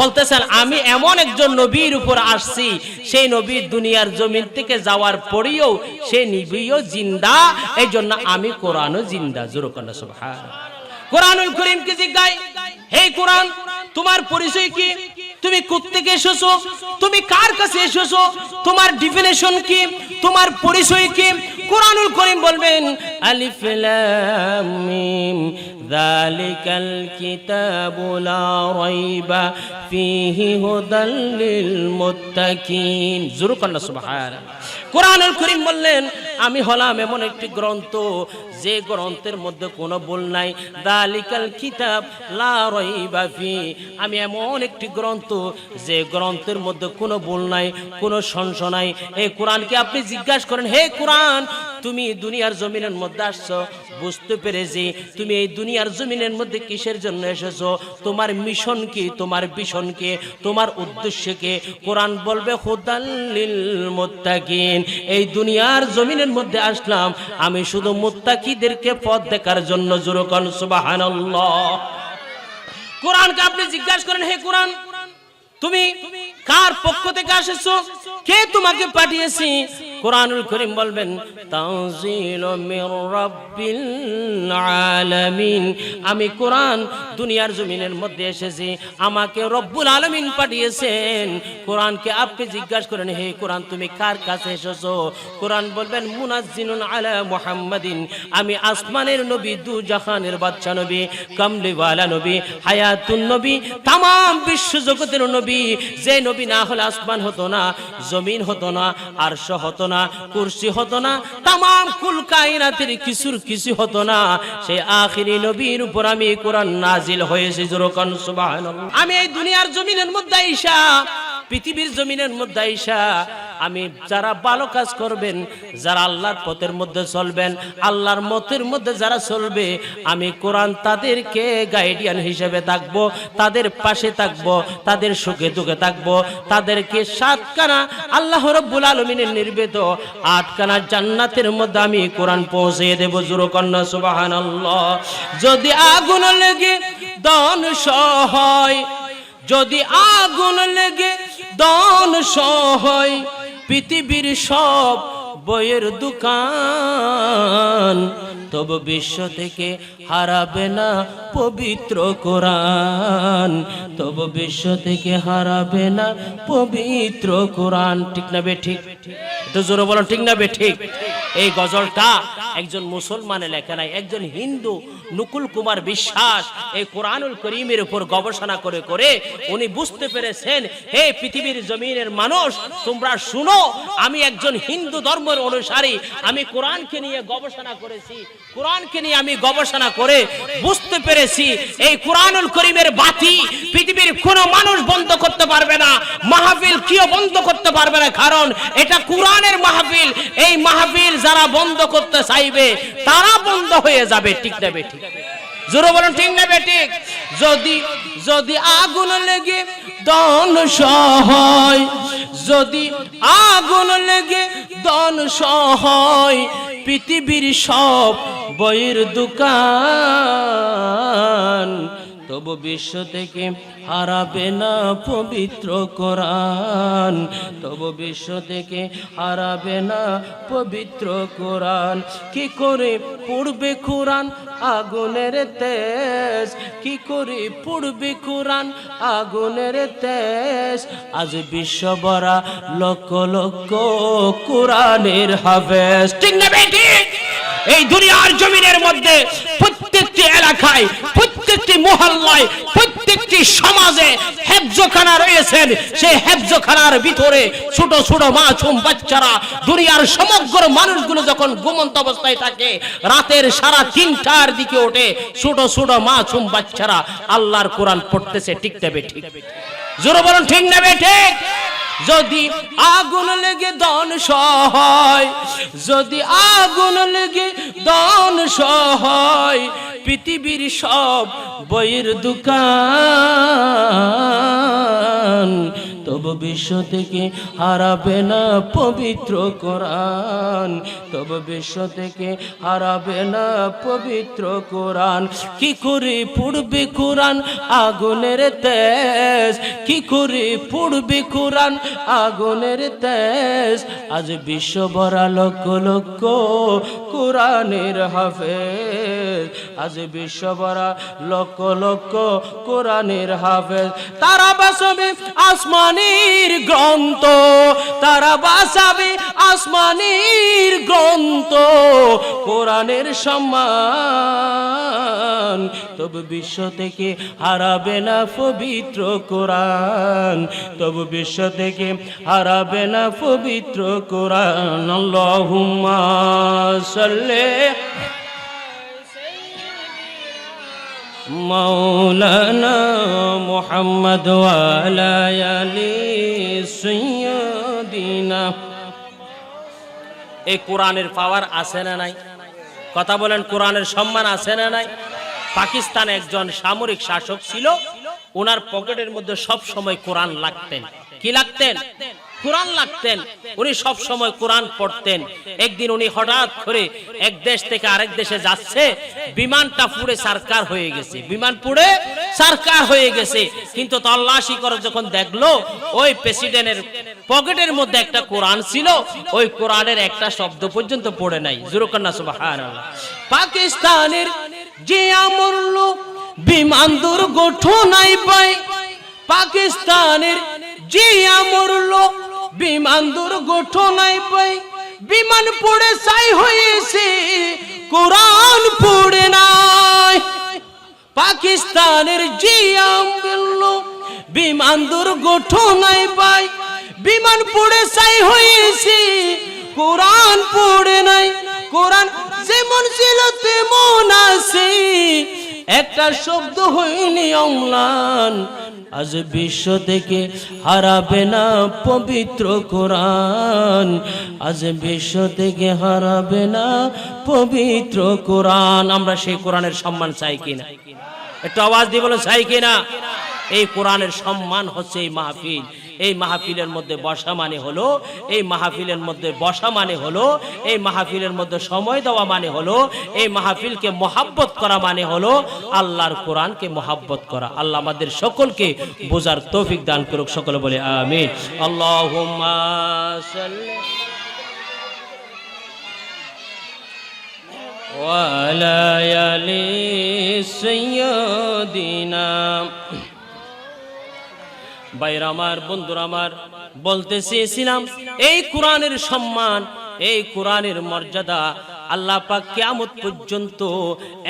বলতেছেন? আমি এমন একজন নবীর উপর আসছি, সেই নবী দুনিয়ার জমিন থেকে যাওয়ার পরেও সেই নবীও জিন্দা, এই জন্য আমি কোরআনও জিন্দা। জোরে বলেন সুবহানাল্লাহ। কোরআনুল করিম কি জিজ্ঞাসা, হে কোরআন তোমার পরিচয় কি? তুমি কোত্থেকে এসেছো? তুমি কার কাছে এসেছো? তোমার ডেফিনিশন কি? তোমার পরিচয় কি? কোরআনুল করিম বলবেন আলিফ লাম মিম যালিকাল কিতাবু লা রাইবা ফীহি হুদাল লিল মুত্তাকিন। জোরে বলেন সুবহানাল্লাহ। কোরআনুল করিম বললেন আমি হলাম এমন একটি গ্রন্থ যে গ্রন্থের মধ্যে কোনো ভুল নাই। যালিকাল কিতাব লা রাইবা ফি, আমি এমন একটি গ্রন্থ যে গ্রন্থের মধ্যে কোনো ভুল নাই, কোনো সংশয় নাই। এই কোরআনকে আপনি জিজ্ঞাসা করেন, হে কোরআন তুমি দুনিয়ার জমিনের মধ্যে আসছো, বুঝতে পেরেছি তুমি এই দুনিয়ার জমিনের মধ্যে কিসের জন্য এসেছো, তোমার মিশন কি, তোমার ভিশন কি, তোমার উদ্দেশ্য কি? কোরআন বলবে হুদাল লিল মুত্তাকিন, এই দুনিয়ার জমিনের মধ্যে আসলাম আমি শুধু মুত্তাকিদেরকে পথ দেখার জন্য। জোরে বলেন সুবহানাল্লাহ। কোরআনকে আপনি জিজ্ঞাসা করেন, হে কোরআন তুমি কার পক্ষ থেকে এসেছো, কে তোমাকে পাঠিয়েছে? কোরআনুল করিম বলবেন তানজিলুম মির রাব্বিল আলামিন, আমি কোরআন দুনিয়ার জমিনের মধ্যে এসেছি, আমাকে রব্বুল আলামিন পাঠিয়েছেন। কোরআনকে আপনি জিজ্ঞাসা করেন, হে কোরআন তুমি কার কাছে এসেছো? কোরআন বলবেন মুনাজ্জিলুন আলা মুহাম্মাদিন, আমি আসমানের নবী, দু জাহানের বাদশা নবী, কামলিওয়ালা নবী, হায়াতুন নবী, तमाम বিশ্ব জগতের নবী। যে নবী না হলে আসমান হতো না, জমিন হতো না, আরশ হতো না, কুরসি হতো না, तमाम কুল কায়নাতের কিছুর কিছু হতো না। সেই আখিরি নবীর উপর আমি কোরআন নাজিল হয়েছে। জোরে বলেন সুবহানাল্লাহ। আমি এই দুনিয়ার জমিনের মধ্যে আইসা, পৃথিবীর জমিনের মধ্যে আইসা আমি যারা ভালো কাজ করবেন, যারা আল্লাহর পথের মধ্যে চলবেন, আল্লাহর মতের মধ্যে যারা চলবে, আমি কোরআন তাদেরকে গাইডিয়ান হিসেবে থাকবো, তাদের পাশে থাকবো, তাদের সুখে দুঃখে থাকবো, তাদেরকে 7 খানা আল্লাহ রাব্বুল আলামিনের নির্মিত 8 খানা জান্নাতের মধ্যে আমি কোরআন পৌঁছে দেব। জোরে বলেন সুবহানাল্লাহ। যদি আগুন লেগে ধ্বংস হয়, যদি আগুন লেগে ধ্বংস হয় পৃথিবীর সব বইয়ের দোকান, তবু বিশ্ব থেকে হারাবে না পবিত্র কোরআন, তবু বিশ্ব থেকে হারাবে না পবিত্র কোরআন। ঠিক না বে ঠিক? একটু জোরে বলেন ঠিক না বে ঠিক? এই গজলটা একজন মুসলমানের লেখা নাই, একজন হিন্দু নকুল কুমার বিশ্বাস এই কোরআনুল করিমের উপর গবেষণা করে করে উনি বুঝতে পেরেছেন, হে পৃথিবীর জমিনের মানুষ তোমরা শুনো, আমি একজন হিন্দু ধর্মের অনুসারী, আমি কোরআনকে নিয়ে গবেষণা করেছি, কোরআনকে নিয়ে আমি গবেষণা করে বুঝতে পেরেছি এই কোরআনুল করিমের বাতি পৃথিবীর কোনো মানুষ বন্ধ করতে পারবে না, মাহফিল কেউ বন্ধ করতে পারবে না, কারণ এটা কোরআনের মাহফিল। এই মাহফিল যারা বন্ধ করতে চাইবে তারা বন্ধ হয়ে যাবে। ঠিক না বে ঠিক? জোরে বলেন ঠিক না বে ঠিক? যদি যদি আগুন লেগে ধ্বংস হয়, যদি আগুন লেগে ধ্বংস হয় পৃথিবীর সব বইয়ের দোকান, তবু বিশ্ব থেকে হারাবে না পবিত্র কোরআন, তবু বিশ্ব থেকে হারাবে না পবিত্র কোরআন। কি করে পড়বে কোরআন আগুনের তেজ, কি করে পড়বে কোরআন আগুনের তেজ। আজ বিশ্ব ভরা লক্ষ লক্ষ কোরআনের হাফেজ। ঠিক না বেঠিক? এই দুনিয়ার জমিনের মধ্যে প্রত্যেকটি এলাকায়, প্রত্যেকটি মহল্লায়, প্রত্যেকটি সমাজে হেফজখানা রয়েছেন। সেই হেফজখানার ভিতরে ছোট ছোট মাসুম বাচ্চারা, দুনিয়ার সমগ্র মানুষগুলো যখন ঘুমন্ত অবস্থায় থাকে, রাতের সারা 3টার দিকে ওঠে ছোট ছোট মাসুম বাচ্চারা আল্লাহর কোরআন পড়তেছে। ঠিক না বেঠিক? জোরে বলুন ঠিক না বেঠিক? যদি আগুন লেগে ধ্বংস হয়, যদি আগুন লেগে ধ্বংস হয় পৃথিবীর সব বইয়ের দোকান, তবু বিশ্ব থেকে হারাবে না পবিত্র কোরআন, তবু বিশ্ব থেকে হারাবে না পবিত্র কোরআন। কি করে পড়বে কোরআন আগুনের তেজ, কি করে পড়বে কোরআন আগুনের তেজ। আজ বিশ্ব ভরা লক্ষ লক্ষ কোরআনের হাফেজ, আজ বিশ্ব ভরা লক্ষ লক্ষ কোরআনের হাফেজ। তারা বাঁচাবে আসমানের গ্রন্থ, তারা বাঁচাবে আসমানের গ্রন্থ, কোরআনের সম্মান। তবু বিশ্ব থেকে হারাবে না পবিত্র কোরআন, তবু বিশ্ব থেকে হারাবে না পবিত্র কোরআন। আল্লাহুম্মা সাল্লি মাওলানা মুহাম্মদ ওয়া আলা আলি সাইয়্যিদিনা। এই কোরআনের পাওয়ার আছে না নাই? কথা বলেন, কোরআনের সম্মান আছে না নাই? পাকিস্তানে একজন সামরিক শাসক ছিল, ওনার পকেটের মধ্যে সব সময় কোরআন লাগতেন। কি লাগতেন? কোরআন লাগতেন। উনি সব সময় কোরআন পড়তেন। একদিন উনি হঠাৎ করে এক দেশ থেকে আরেক দেশে যাচ্ছে, বিমানটা পুড়ে সরকার হয়ে গেছে, বিমান পুড়ে সরকার হয়ে গেছে। কিন্তু তল্লাশি করে যখন দেখলো ওই প্রেসিডেন্টের পকেটের মধ্যে একটা কোরআন ছিল, ওই কোরআনের একটা শব্দ পর্যন্ত পড়ে নাই। জুরকান্না সুবহানাল্লাহ। পাকিস্তানের যে আমল বিমান দুর্ঘটনায় পায়, পাকিস্তানের যে আমল বিমান দুর্ঘটনায় পায়, বিমান পড়ে ছাই হয়েছে, কোরআন পড়ে নাই। পাকিস্তানের যে আমল বিমান দুর্ঘটনায় পায়, বিমান পড়ে ছাই হয়েছে, কোরআন পড়ে নাই। কোরআন যেমন ছিল তেমন আছে, একটা শব্দ হয়নি অম্লান। আজ বিশ্ব থেকে হারাবে না পবিত্র কোরআন, আজ বিশ্ব থেকে হারাবে না পবিত্র কোরআন। আমরা সেই কোরআনের সম্মান চাই কিনা? একটু আওয়াজ দিয়ে বলো, চাই কিনা? এই কোরআনের সম্মান হচ্ছে এই মাহফিল। এই মাহফিলের মধ্যে বসা মানে হলো, এই মাহফিলের মধ্যে বসা মানে হলো, এই মাহফিলের মধ্যে সময় দেওয়া মানে হলো, এই মাহফিলকে মহাব্বত করা মানে হলো আল্লাহর কোরআনকে মহাব্বত করা। আল্লাহ আমাদের সকলকে বোঝার তৌফিক দান করুক। সকলে বলে আমিন। আল্লাহুম্মা সাল্লি ওয়া আলা আলি সাইয়্যিদিনা। ভাইরা আমার, বন্ধুরা আমার, বলতে চেয়েছিলাম এই কোরআনের সম্মান, এই কোরআনের মর্যাদা আল্লাহ পাক কিয়ামত পর্যন্ত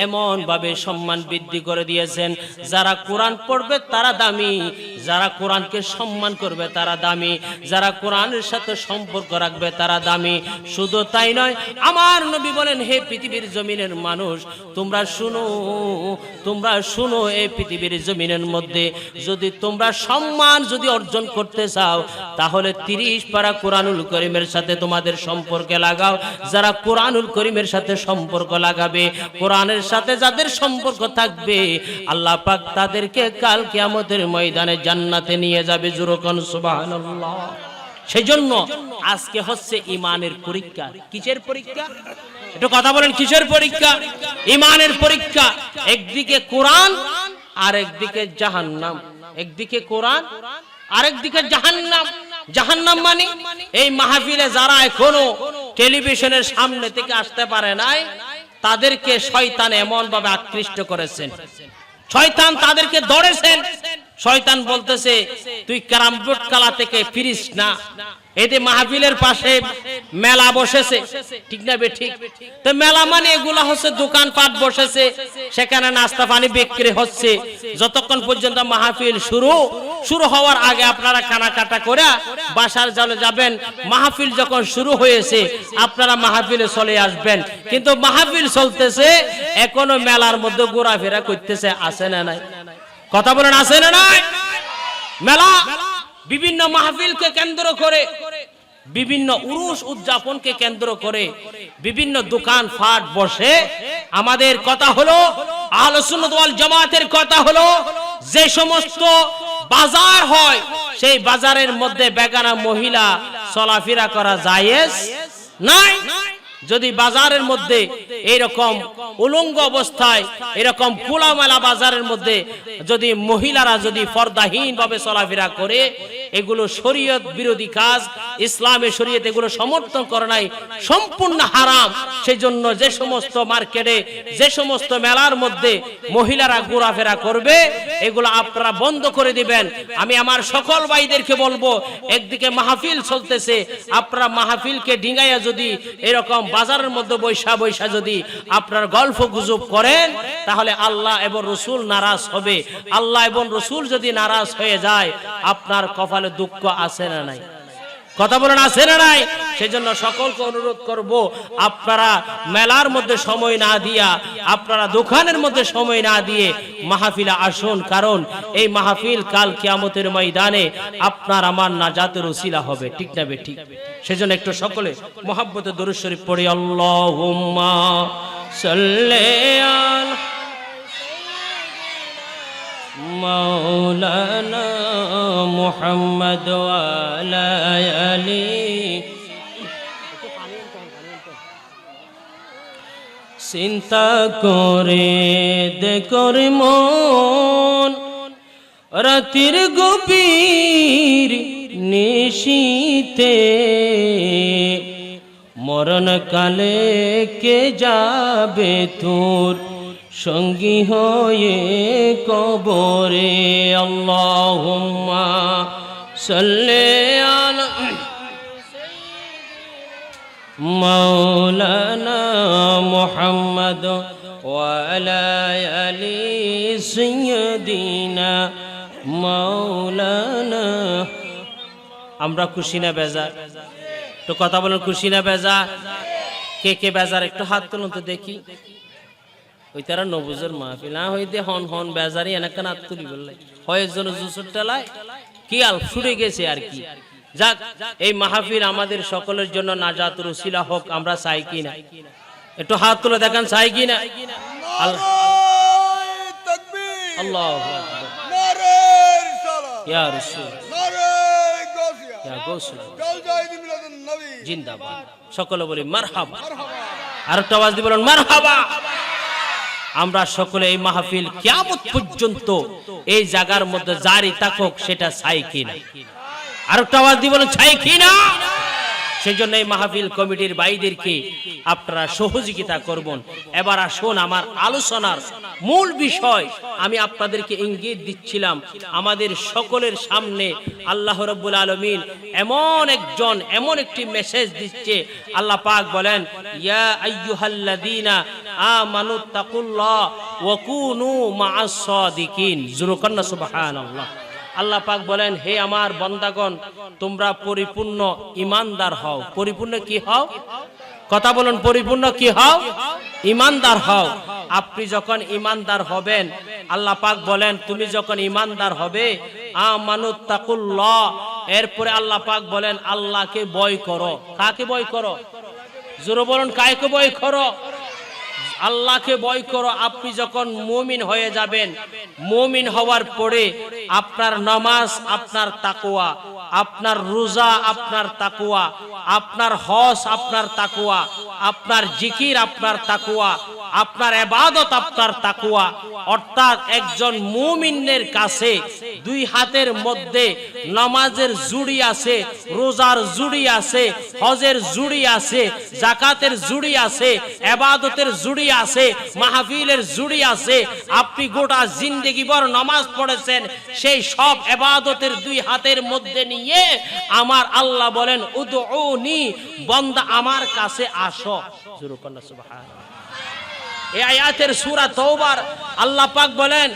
এমন ভাবে সম্মান বৃদ্ধি করে দিয়েছেন। যারা কোরআন পড়বে তারা দামি, যারা কোরআনকে সম্মান করবে তারা দামি, যারা কোরআনের সাথে সম্পর্ক রাখবে তারা দামি। শুধু তাই নয়, আমার নবী বলেন, হে পৃথিবীর জমিনের মানুষ, তোমরা শুনো, তোমরা শুনো, এই পৃথিবীর জমিনের মধ্যে যদি তোমরা সম্মান যদি অর্জন করতে চাও, তাহলে 30 পারা কোরআনুল করিমের সাথে তোমাদের সম্পর্কে লাগাও। যারা কোরআনুল করিমের সাথে সম্পর্ক লাগাবে, কোরআনের সাথে যাদের সম্পর্ক থাকবে, আল্লাহ পাক তাদেরকে কাল কিয়ামতের ময়দানে জান্নাতে নিয়ে যাবে। জোরকান সুবহানাল্লাহ। সেজন্য আজকে হচ্ছে ঈমানের পরীক্ষা। কিসের পরীক্ষা? একটু কথা বলেন, কিসের পরীক্ষা? ঈমানের পরীক্ষা। একদিকে কোরআন, আর একদিকে জাহান্নাম, একদিকে কোরআন আর একদিকে জাহান্নাম। জাহান্নাম মানে এই মাহফিলে যারা এখনো টেলিভিশনের সামনে থেকে আসতে পারে নাই, তাদেরকে শয়তান এমন ভাবে আকৃষ্ট করেছেন, শয়তান তাদেরকে ধরেছেন। শয়তান বলতেছে তুই ক্যারাম বোর্ড খেলা থেকে ফিরিস না। এতে মাহফিলের পাশে মেলা বসেছে, ঠিক না বেঠিক? তো মেলা মানে এগুলা হচ্ছে দোকানপাট বসেছে, সেখানে নাস্তা পানি বিক্রি হচ্ছে। যতক্ষণ পর্যন্ত মাহফিল শুরু হওয়ার আগে আপনারা কেনাকাটা করে বাসার জলে যাবেন। মাহফিল যখন শুরু হয়েছে আপনারা মাহফিলে চলে আসবেন। কিন্তু মাহফিল চলতেছে, এখনো মেলার মধ্যে ঘোরাফেরা করতেছে, আছে না নাই? কথা বলেন, আছে না নাই? মেলা বিভিন্ন মাহফিলকে কেন্দ্র করে, বিভিন্ন উরুস উদযাপনকে কেন্দ্র করে বিভিন্ন দোকান ফাট বসে। আমাদের কথা হলো, আহলে সুন্নাত ওয়াল জামাতের কথা হলো, যে সমস্ত বাজার হয় সেই বাজারের মধ্যে বেগানা মহিলা চলাফেরা করা জায়েজ নাই। যদি বাজারের মধ্যে এইরকম উলঙ্গ অবস্থায়, এরকম খোলামেলা বাজারের মধ্যে যদি মহিলারা যদি পর্দাহীন ভাবে চলাফেরা করে, এগুলো শরীয়ত বিরোধী কাজ। ইসলামের শরীয়ত এগুলো সমর্থন করে নাই, সম্পূর্ণ হারাম। সেই জন্য যে সমস্ত মার্কেটে, যে সমস্ত মেলার মধ্যে মহিলারা ঘোরাফেরা করবে, এগুলো আপনারা বন্ধ করে দিবেন। আমি আমার সকল ভাইদেরকে বলবো, একদিকে মাহফিল চলতেছে, আপনারা মাহফিলকে ডিঙাইয়া যদি এরকম বাজারের মধ্যে বৈশা বৈশা যদি আপনার গল্প গুজব করেন, তাহলে আল্লাহ এবং রসুল নারাজ হবে। আল্লাহ এবং রসুল যদি নারাজ হয়ে যায়, আপনার কপালে দুঃখ আছে না নাই? কথা বলেন, আছে না নাই? সেজন্য সকলকে অনুরোধ করব, আপনারা মেলার মধ্যে সময় না দিয়া, আপনারা দোকানের মধ্যে সময় না দিয়ে মাহফিলে আসুন। কারণ এই মাহফিল কাল কিয়ামতের ময়দানে আপনার আমার নাজাতের ওসিলা হবে, ঠিক না বেঠিক? সেজন্য একটু সকলে মুহাব্বতে দরুদ শরীফ পড়ি। আল্লাহুম্মা সাল্লি আলা মাওলানা মুহাম্মদ ওয়া আলা আলি। চিন্তা করে দেখর মন, রাতের গভীর নিশীতে, মরণ কালে কে যাবে তোর সঙ্গী হয়ে কবরে। আল্লাহুম্মা সাল্লি আলা মাওলানা মুহাম্মদ ওয়া আলা আলি সাইয়্যিদিনা মাওলানা। আমরা খুশি না বেজার? তো কথা বলেন, খুশি না বেজার? কে কে বেজার একটু হাত তুলুন তো দেখি। ওই তারা নবুজের মাহফিল না হইতে হন হন বেজারি এনাকে হাত তুলি বললে হয় জন জুসুর টেলায় কি আল ছুটে গেছে আর কি। যাক, এই মাহফিল আমাদের সকলের জন্য নাজাতের ওসিলা হোক, আমরা চাই কি না? একটু হাত তুলে দেখেন, চাই কি না? আল্লাহু আকবার, ইয়া রাসূল, ইয়া গাউসুল, জিন্দাবাদ। সকলে বলি মারহাবা। আরেকটা আওয়াজ দিয়ে বলুন মারহাবা। আমরা সকলে এই মাহফিল কিয়ামত পর্যন্ত এই জায়গার মধ্যে জারি থাকুক, সেটা চাই কিনা? আরেকটা আওয়াজ দিয়ে বলুন চাই কিনা? সেজন্য এই মাহফিল কমিটির ভাইদেরকে আপনারা সহযোগিতা করবেন। এবার আসুন, আমার আলোচনার মূল বিষয় আমি আপনাদেরকে ইঙ্গিত দিচ্ছিলাম। আমাদের সকলের সামনে আল্লাহ রাব্বুল আলামিন এমন একটি মেসেজ দিচ্ছে। আল্লাহ পাক বলেন, ইয়া আইয়ুহাল্লাযীনা আমানুত্তাকুল্লাহ ওয়া কুনু মা'আস সাদিকিন। জুরকান্না সুবহানাল্লাহ। আল্লাহ পাক বলেন, হে আমার বান্দাগণ, তোমরা পরিপূর্ণ ঈমানদার হও। পরিপূর্ণ কি হও? কথা বলুন, পরিপূর্ণ কি হও? ঈমানদার হও। আপনি যখন ঈমানদার হবেন, আল্লাহ পাক বলেন, তুমি যখন ঈমানদার হবে, আমানুত্তাকুল্লাহ, এরপরে আল্লাহ পাক বলেন আল্লাহকে ভয় করো। কাকে ভয় করো? জোরে বলুন, কাকে ভয় করো? আল্লাহকে ভয় করো। আপনি যখন মুমিন হয়ে যাবেন, মুমিন হওয়ার পরে আপনার নামাজ আপনার তাকওয়া, আপনার রোজা আপনার তাকওয়া, আপনার হজ আপনার তাকওয়া, আপনার জিকির আপনার তাকওয়া, আপনার ইবাদত, আপনার তাকওয়া। অর্থাৎ একজন মুমিনের কাছে দুই হাতের মধ্যে নামাজের জুড়ি আছে, রোজার জুড়ি আছে, হজের জুড়ি আছে, যাকাতের জুড়ি আছে, ইবাদতের জুড়ি আছে, মাহফিলের জুড়ি আছে। আপনি গোটা জিন্দেগি ভর নামাজ পড়েছেন, সেই সব ইবাদতের দুই হাতের মধ্যে নিয়ে আমার আল্লাহ বলেন উদউনি, বান্দা আমার কাছে আসো। সুবহানাল্লাহ। এই আয়াতের সূরা তওবার আল্লাহ পাক বলেন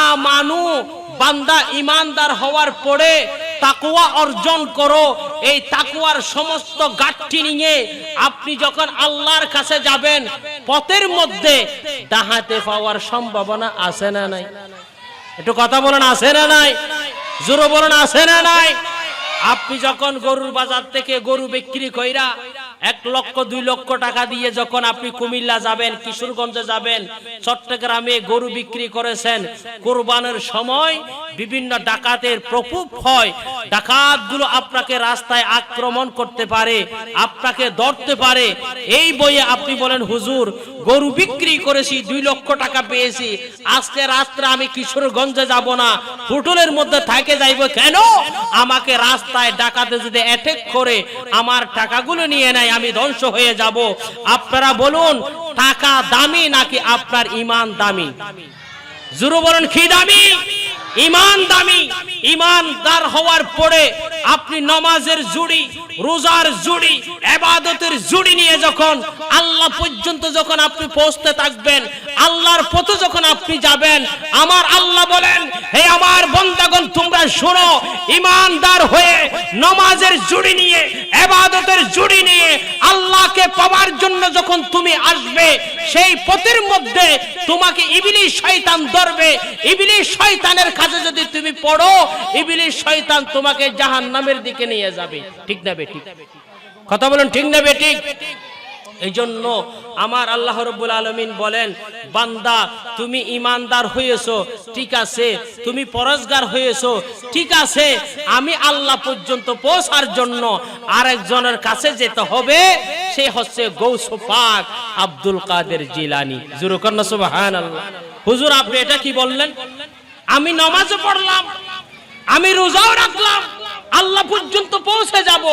আমানু, বান্দা ঈমানদার হওয়ার পরে তাকওয়া অর্জন করো। এই তাকওয়ার সমস্ত গাঁটটি নিয়ে আপনি যখন আল্লাহর কাছে যাবেন, পথের মধ্যে ডাহাতে পাওয়ার সম্ভাবনা আছে না নাই? একটু কথা বলেন, আছে না নাই? জোরে বলেন, আছে না নাই? আপনি যখন গরুর বাজার থেকে গরু বিক্রি কইরা 1 লক্ষ 2 লক্ষ টাকা দিয়ে যখন আপনি কুমিল্লা যাবেন, কিশোরগঞ্জে যাবেন, চট্টগ্রামে গরু বিক্রি করেছেন, কুরবানের সময় বিভিন্ন ডাকাতের প্রকোপ হয়। ডাকাতগুলো আপনাকে রাস্তায় আক্রমণ করতে পারে, আপনাকে ধরতে পারে। এই বইয়ে আপনি বলেন হুজুর গরু বিক্রি করেছি, 2 লক্ষ টাকা পেয়েছি, আজকে রাত্রে আমি কিশোরগঞ্জে যাব না, হোটেলের মধ্যে থেকে যাইব। কেন? আমাকে রাস্তায় ডাকাতে যদি অ্যাটাক করে আমার টাকাগুলো নিয়ে নেয়, আমি ধ্বংস হয়ে যাব। আপনারা বলুন টাকা দামি নাকি আপনার ঈমান দামি? জোরে বলেন, কি দামি? ঈমান দামি। ঈমানদার হওয়ার পরে আপনি নামাজের জুড়ি, রোজার জুড়ি, ইবাদতের জুড়ি নিয়ে যখন আল্লাহ পর্যন্ত যখন আপনি পৌঁছতে থাকবেন, আল্লাহর পথে যখন আপনি যাবেন, আমার আল্লাহ বলেন হে আমার বান্দাগণ তোমরা শোনো, ঈমানদার হয়ে নামাজের জুড়ি নিয়ে, ইবাদতের জুড়ি নিয়ে আল্লাহকে পাওয়ার জন্য যখন তুমি আসবে, সেই পথের মধ্যে তোমাকে ইবলিস শয়তান ধরবে। ইবলিস শয়তানের কাছে যদি তুমি পড়ো, ইবলিস শয়তান তোমাকে জাহান্নামের দিকে নিয়ে যাবে। ঠিক না বেঠিক? কথা বলেন, ঠিক না বেঠিক? এই জন্য আমার আল্লাহ রাব্বুল আলামিন বলেন বান্দা তুমি ঈমানদার হয়েছো, ঠিক আছে, তুমি পরহেজগার হয়েছো, ঠিক আছে, আমি আল্লাহ পর্যন্ত পৌঁছার জন্য আরেকজনের কাছে যেতে হবে। সে হচ্ছে গৌস পাক আব্দুল কাদের জিলানী। জোরে কর না সুবহানাল্লাহ। হুজুর আপনি এটা কি বললেন? আমি নামাজও পড়লাম, আমি রোজাও রাখলাম, আল্লাহ পর্যন্ত পৌঁছে যাব।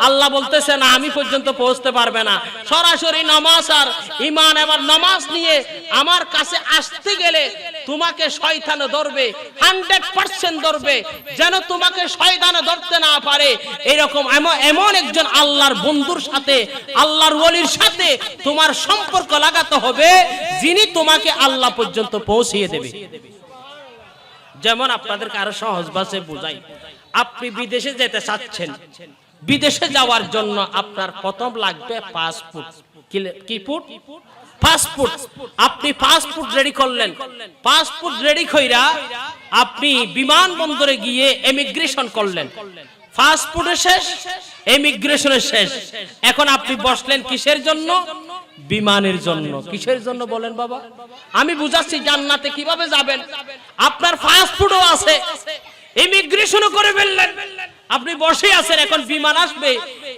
আল্লাহ বলতেছে না, আমি পর্যন্ত পৌঁছতে পারবে না। সরাসরি নামাজ আর ঈমান এবার নামাজ নিয়ে আমার কাছে আসতে গেলে তোমাকে শয়তান ধরবে, 100% ধরবে, যেন তোমাকে শয়তান ধরতে না পারে। এরকম এমন একজন আল্লাহর বন্ধুর সাথে, আল্লাহর ওলির সাথে তোমার সম্পর্ক লাগাতে হবে, যিনি তোমাকে আল্লাহ পর্যন্ত পৌঁছিয়ে দেবে। যেমন আপনাদেরকে আরো সহজ ভাষায় বুঝাই। আপনি বিদেশে যেতে চাচ্ছেন, বিদেশে যাওয়ার জন্য আপনার প্রথম লাগবে পাসপোর্ট। কি ফুট? পাসপোর্ট। আপনি পাসপোর্ট রেডি করলেন, পাসপোর্ট রেডি কইরা আপনি বিমানবন্দরে গিয়ে ইমিগ্রেশন করলেন। পাসপোর্টে শেষ, ইমিগ্রেশনে শেষ। এখন আপনি বসলেন কিসের জন্য? বিমানের জন্য। কিসের জন্য বলেন বাবা? আমি বুঝাচ্ছি জান্নাতে কিভাবে যাবেন। আপনার পাসপোর্টও আছে, ইমিগ্রেশনও করে ফেললেন, আপনি বসে আছেন, এখন বিমান আসবে,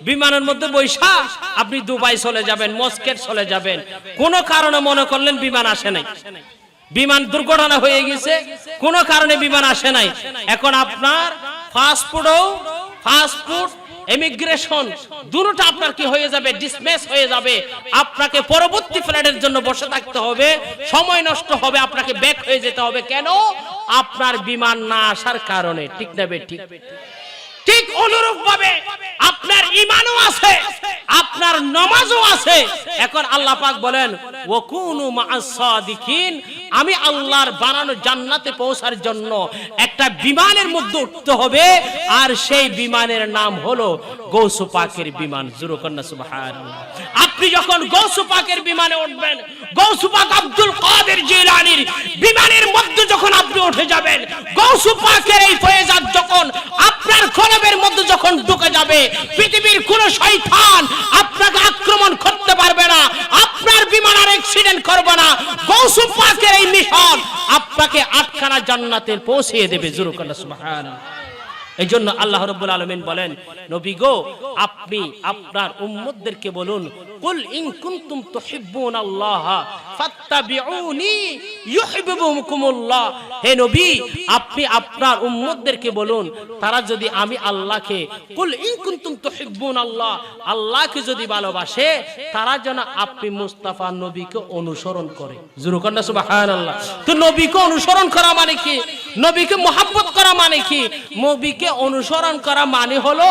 বিমানের মধ্যে বৈশা আপনি দুবাই চলে যাবেন, মস্কেট চলে যাবেন। কোন কারণে মনে করলেন বিমান আসে নাই, বিমান দুর্ঘটনা হয়ে গেছে, কোন কারণে বিমান আসে নাই। এখন আপনার পাসপোর্ট ইমিগ্রেশন দুটোটা আপনার কি হয়ে যাবে? ডিসমিস হয়ে যাবে। আপনাকে পরবর্তী ফ্লাইটের জন্য বসে থাকতে হবে, সময় নষ্ট হবে, আপনাকে ব্যাক হয়ে যেতে হবে। কেন? আপনার বিমান না আসার কারণে। ঠিক না বেঠিক? ঠিক অনুরূপ ভাবে আপনার ঈমানও আছে, আপনার নামাজও আছে। এখন আল্লাহ পাক বলেন ওয়াকুনু মা'আস সাদিকিন, আমি আল্লাহর বানানো জান্নাতে পৌঁছার জন্য একটা বিমানের মধ্যে উঠতে হবে, আর সেই বিমানের নাম হলো গৌস পাকের বিমান। জোরে কর না সুবহানাল্লাহ। আপনি যখন গৌস পাকের বিমানে উঠবেন, গৌস পাক আব্দুল কাদের জিলানীর বিমানের মধ্যে যখন আপনি উঠে যাবেন, গৌস পাকের এই ফয়েজাত যখন আপনার কলবের মধ্যে যখন ঢুকে যাবে, পৃথিবীর কোন শয়তান আপনাকে আক্রমণ করতে পারবে না, আপনার বিমান আর অ্যাক্সিডেন্ট করবে না। গৌস পাকের এই মিশন আপনাকে আটখানা জান্নাতে পৌঁছিয়ে দেবে। জোরে কর না সুবহানাল্লাহ। এই জন্য আল্লাহ রাব্বুল আলামিন বলেন, নবী গো আপনি আপনার উম্মতদেরকে বলুন, কুল ইন কুনতুম তুহিব্বুনাল্লাহ ফাত্তাবিউনি ইউহিব্বুকুমুল্লাহ। হে নবী আপনি আপনার উম্মতদেরকে বলুন, তারা যদি আমি আল্লাহকে, কুল ইন কুনতুম তুহিব্বুনাল্লাহ, আল্লাহকে যদি ভালোবাসে, তারা যেন আপনি মুস্তাফা নবীকে অনুসরণ করে। জোরে কর না সুবহানাল্লাহ। তো নবীকে অনুসরণ করা মানে কি? নবীকে মহব্বত করা মানে কি? নবীকে অনুসরণ করা মানে হলো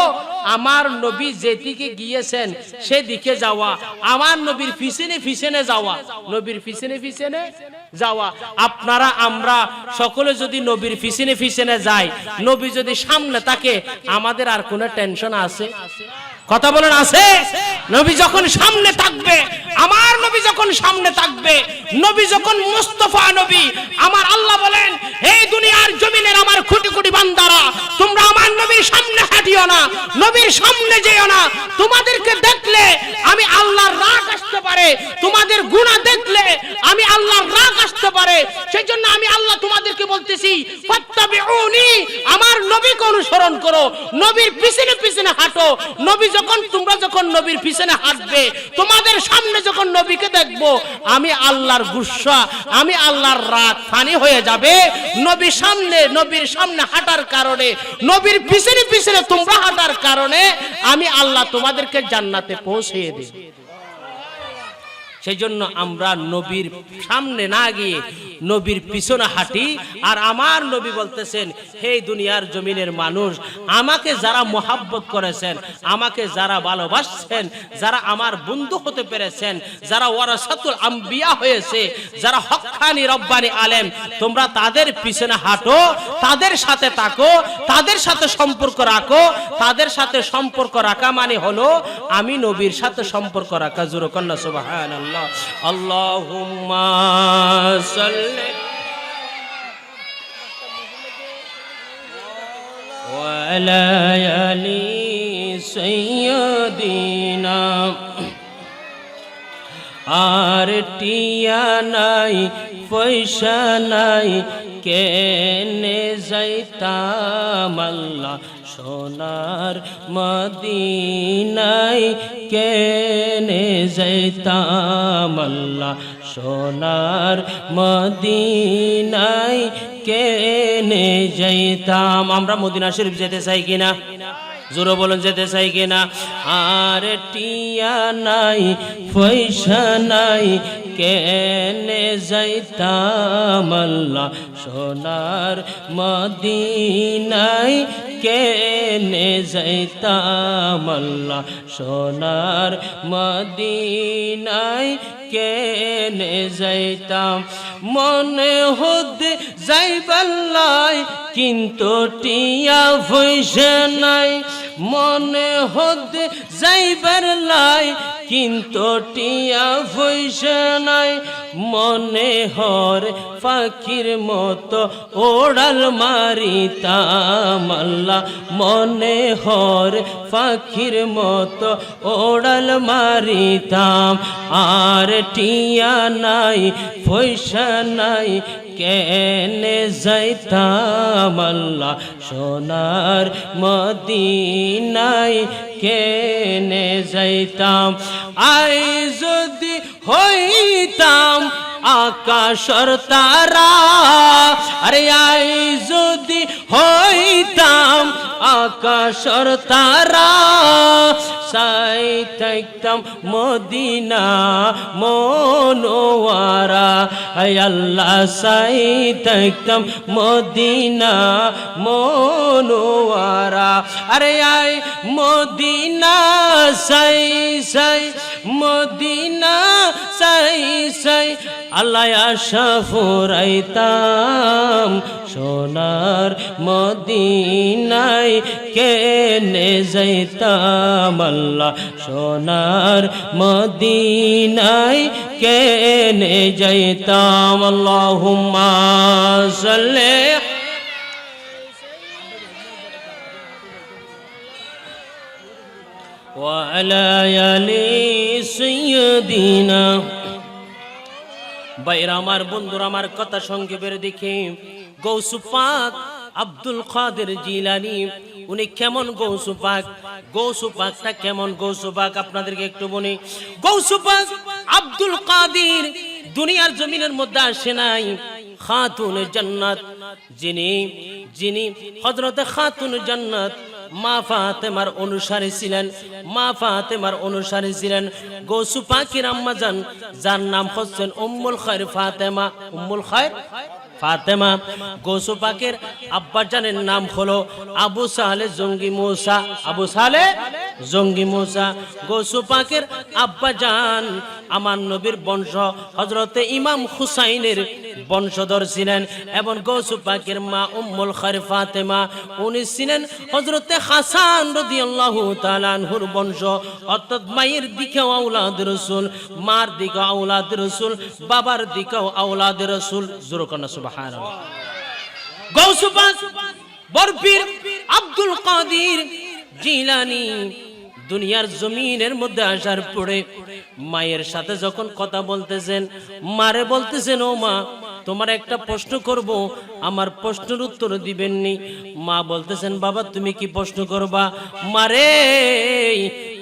আমার নবী যেদিকে গিয়েছেন সেদিকে যাওয়া, আমার নবীর পিছনে পিছনে যাওয়া, নবীর পিছনে পিছনে যাওয়া। আপনারা আমরা সকলে যদি নবীর পিছনে পিছনে যাই, নবী যদি সামনে থাকে, আমাদের আর কোনো টেনশন আছে? কথা বলেন আছে? নবী যখন সামনে থাকবে, আমার নবী যখন সামনে থাকবে, নবী যখন মুস্তাফা নবী, আমার আল্লাহ বলেন, এই দুনিয়ার জমিনের আমার কোটি কোটি বান্দারা, তোমরা আমার নবীর সামনে হাঁটিও না, নবীর সামনে যেও না। তোমাদেরকে দেখলে আমি আল্লাহর রাগ আসতে পারে, তোমাদের গুনাহ দেখলে আমি আল্লাহর রাগ আসতে পারে। সেই জন্য আমি আল্লাহ তোমাদেরকে বলতেছি, ফাত্তাবিউনি, আমার নবীকে অনুসরণ করো, নবীর পিছনে পিছনে হাঁটো। নবী যখন, তোমরা যখন নবীর পিছনে হাঁটবে, তোমাদের সামনে যখন নবীকে দেখবো, আমি আল্লাহর গুসা, আমি আল্লাহর রাগ ফানি হয়ে যাবে। নবীর সামনে হাঁটার কারণে, নবীর পিছনে পিছনে তোমরা হাঁটার কারণে আমি আল্লাহ তোমাদেরকে জান্নাতে পৌঁছিয়ে দেব। সেই জন্য আমরা নবীর সামনে না গিয়ে নবীর পিছনে হাঁটি। আর আমার নবী বলতেছেন, হে দুনিয়ার জমিনের মানুষ, আমাকে যারা মহব্বত করেছেন, আমাকে যারা ভালোবাসছেন, যারা আমার বন্ধু হতে পেরেছেন, যারা ওয়ারাসাতুল আম্বিয়া হয়েছে, যারা হক্কানি রব্বানি আলেম, তোমরা তাদের পিছনে হাঁটো, তাদের সাথে থাকো, তাদের সাথে সম্পর্ক রাখো। তাদের সাথে সম্পর্ক রাখা মানে হলো আমি নবীর সাথে সম্পর্ক রাখা। জোরে কন্না সুবহানাল্লাহ। আল্লাহুম্মা সাল্লি ওয়া আলা আলি সাইয়্যিদিনা। আর টিয়া নাই পয়সা নাই, কেনে যাইতাম আল্লাহ সোনার মদিনায়, কেনে যাইতাম আল্লাহ সোনার মদিনায়, কেনে যাইতাম। আমরা মদিনা শরীফ যেতে চাই কিনা? জোরে বলেন, যেতে চাই কিনা? আর টিয়া নাই পয়সা নাই, কেনে যাইতাম আল্লাহ সোনার মদিনায়, কেনে যাইতাম আল্লাহ সোনার মদিনায়, কেনে যাইতাম। মনে হতে যাইবাল্লাই, কিন্তু টিয়া পয়সা নাই। মনে হতে যাইবার লাই, কিন্তু টিয়া পয়সা নাই। মনে হর পাখির মতো ওড়াল মারিতাম আল্লাহ, মনে হর পাখির মতো ওড়াল মারিতাম। আর টিয়া নাই পয়সা নাই, কেনে যাইতাম আল্লাহ সোনার মদিনায়, কেনে যাইতাম। আই যদি হইতাম আকাশের তারা, আরে আই যদি হইতাম আকাশের তারা, সাই থাকতাম মদিনা মনোয়ারা। আয় আল্লাহ সাই থাকতাম মদিনা মনোয়ারা। আরে আয় মদিনা সাই সাই, মদিনা সাই সাই, আল্লাহ আশা ফুরাইতাম সোনার মদিনায়, কেনে যাইতাম আল্লাহ সোনার মদিনায়, কেনে যাইতাম। আল্লাহুম্মা সাল্লি ওয়া আলা আলি সাইয়্যিদিনা। বাইরা আমার, বন্ধুরা আমার, কথা সংক্ষেপের দিকে গৌস পাক আব্দুল কাদের জিলানী উনি কেমন গৌসু পাক, গৌসু পাকটা কেমন গৌসু পাক আপনাদেরকে একটু বলি। গৌসু পাক আব্দুল কাদের দুনিয়ার জমিনের মধ্যে আসে নাই, খাতুনে জান্নাত যিনি হযরতে খাতুনে জান্নাত মা ফাতেমার অনুসারী ছিলেন, মা ফাতেমার অনুসারী ছিলেন গৌসু পাকের আম্মা জান, যার নাম হচ্ছেন উম্মুল খায়র ফাতেমা, উম্মুল খায়র ফাতেমা। গৌসু পাকের আব্বা জানের নাম হলো আবু সালে জঙ্গি মুসা, আবু সালে জঙ্গি মুসা। গৌসু পাকের আব্বা জান আমার নবীর বংশ হযরতে ইমাম হুসাইনের বংশধর ছিলেন, এবং গৌসু পাকের মা উম্মুল খায়র ফাতেমা উনি ছিলেন হযরতে হাসান রাদিয়াল্লাহু তাআলা আনহুর বংশ, অর্থাৎ মায়ের দিকেও আওলাদ রাসূল, মার দিকেও আওলাদ রাসূল, বাবার দিকেও আওলাদ রাসূল। জোরে কোন সুবহানাল্লাহ। গৌসু পাক বরপীর আব্দুল কাদের জিলানী দুনিয়ার জমিনের মধ্যে আসার পরে মায়ের সাথে যখন কথা বলতেছেন, মারে বলতেছেন, ও মা তোমার একটা প্রশ্ন করব, আমার প্রশ্নের উত্তর দিবেননি? মা বলতেছেন, বাবা তুমি কি প্রশ্ন করবা? মারে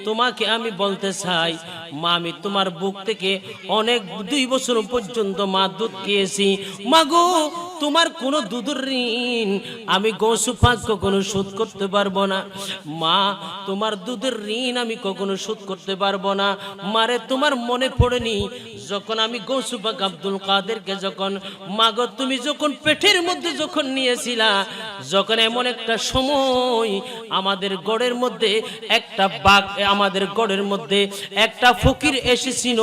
তোমাকে আমি বলতে চাই, মা আমি তোমার বুক থেকে অনেক 2 বছর পর্যন্ত মা দুধ খেয়েছি, মা গো তোমার কোন দুধের ঋণ আমি গৌসু পাক কখনো শোধ করতে পারবো না, মা তোমার দুধের ঋণ আমি কখনো শোধ করতে পারবো না। মারে তোমার মনে পড়েনি যখন আমি গৌসু পাক আব্দুল কাদেরকে যখন মা গো তুমি যখন পেটের মধ্যে যখন নিয়েছিলা, যখন এমন একটা সময় আমাদের গড়ের মধ্যে একটা বাঘ, আমাদের গড়ের মধ্যে একটা ফকির এসেছিল,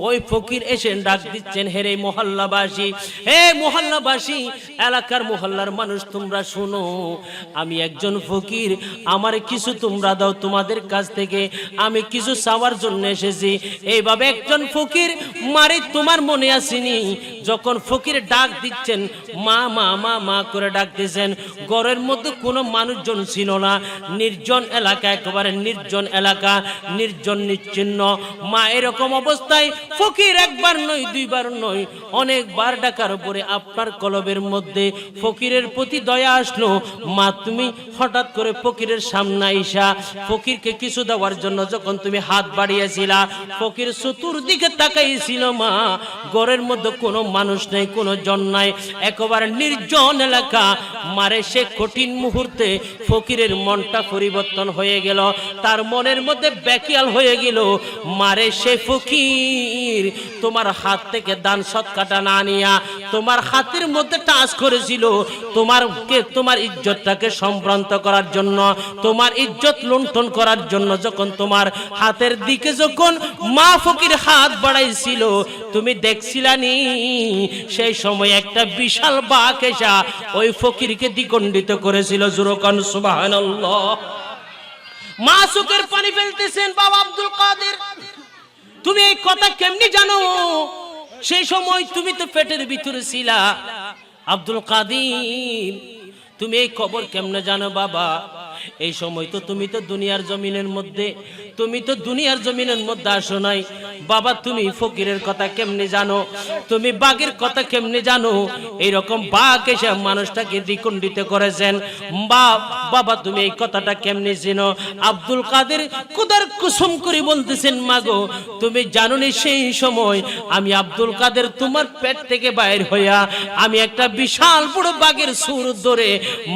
ওই ফকির এসে ডাক দিচ্ছেন, হে রে মহল্লাবাসী, হে মহল্লাবাসী, এলাকার মহল্লার মানুষ তোমরা শোনো, আমি একজন ফকির, আমার কিছু তোমরা দাও, তোমাদের কাছ থেকে আমি কিছু চাওয়ার জন্য এসেছি। এইভাবে একজন ফকির মারে তোমার মনে আসেনি যখন ফকির ডাক দিচ্ছেন, মা মা মা মা করে ডাক দিচ্ছেন, ঘরের মধ্যে কোনো মানুষজন ছিল না, নির্জন এলাকা, একেবারে নির্জন এলাকা, নির্জন নিশ্চিহ্ন। মা এরকম অবস্থায় ফকির একবার নয়, 2 বার নয়, অনেকবার ডাকার উপরে আপনার কলবের মধ্যে ফকিরের প্রতি দয়া আসলো। মা তুমি হঠাৎ করে ফকিরের সামনে আইসা ফকিরকে কিছু দেওয়ার জন্য যখন তুমি হাত বাড়িয়েছিলা, ফকির চতুর্দিকে তাকাইছিল, মা ঘরের মধ্যে কোনো মানুষ নেই, কোনো জন নাই, একেবারে নির্জন এলাকা। মারে সে কঠিন মুহূর্তে ফকিরের মনটা পরিবর্তন হয়ে গেল, তার মনের মধ্যে ব্যাকিয়াল হয়ে গেল। মারে সে ফকির তোমার হাত থেকে দান সৎকাটা না নিয়া তোমার হাতের মধ্যে টাচ করেছিল, তোমার ইজ্জতটাকে সম্ভ্রান্ত করার জন্য, তোমার ইজ্জত লুণ্ঠন করার জন্য। যখন তোমার হাতের দিকে যখন মা ফকির হাত বাড়াইছিল, তুমি দেখছিলানি সেই সময় একটা বিশাল বাঘ এসে ওই ফকিরকে দ্বিখণ্ডিত করেছিল। জোরকান সুবহানাল্লাহ। মা চোখের পানি ফেলতেছেন, বাবা আব্দুল কাদের তুমি এই কথা কেমনি জানো? সেই সময় তুমি তো পেটের ভিতরে ছিলা। আব্দুল কাদের তুমি এই খবর কেমনে জানো বাবা? এই সময় তো তুমি তো দুনিয়ার জমিনের মধ্যে আসো নাই বাবা, তুমি ফকিরের কথা কেমনে জানো? তুমি বাঘের কথা কেমনে জানো? এইরকম বাঘ এসে মানুষটাকে দ্বিখণ্ডিত করেছেন, বাবা তুমি এই কথাটা কেমনে চিনো? আব্দুল কাদের খোদার কসম করে বলতেছেন, মাগো তুমি জানো নি সেই সময় আমি আব্দুল কাদের তোমার পেট থেকে বাইর হইয়া আমি একটা বিশাল বড় বাঘের সুর ধরে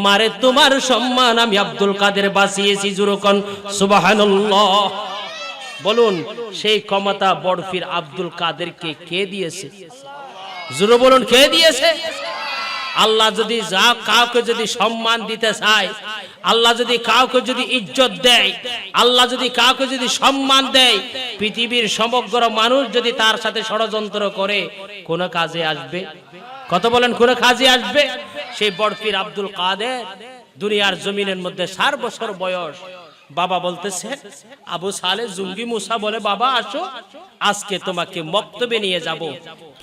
মারে তোমার সম্মান আমি আব্দুল কাদের বাঁচিয়েছি। জোরকন সুবহানাল্লাহ। বলুন সেই ক্ষমতা বড়ফির আব্দুল কাদেরকে কে দিয়েছে? জোরে বলুন কে দিয়েছে? আল্লাহ যদি কাউকে যদি সম্মান দিতে চায়, আল্লাহ যদি কাউকে যদি ইজ্জত দেয়, আল্লাহ যদি কাউকে যদি সম্মান দেয়, পৃথিবীর সমগ্র মানুষ যদি তার সাথে ষড়যন্ত্র করে, কোন কাজে আসবে? কত বলেন কোন কাজে আসবে? সেই বড়পীর আব্দুল কাদের দুনিয়ার জমিনের মধ্যে 4 বছর বয়স বাবা বলতেছে, আবু সালে জঙ্গি মুসা বলে, বাবা আসো, আজকে তোমাকে মক্তবে নিয়ে যাব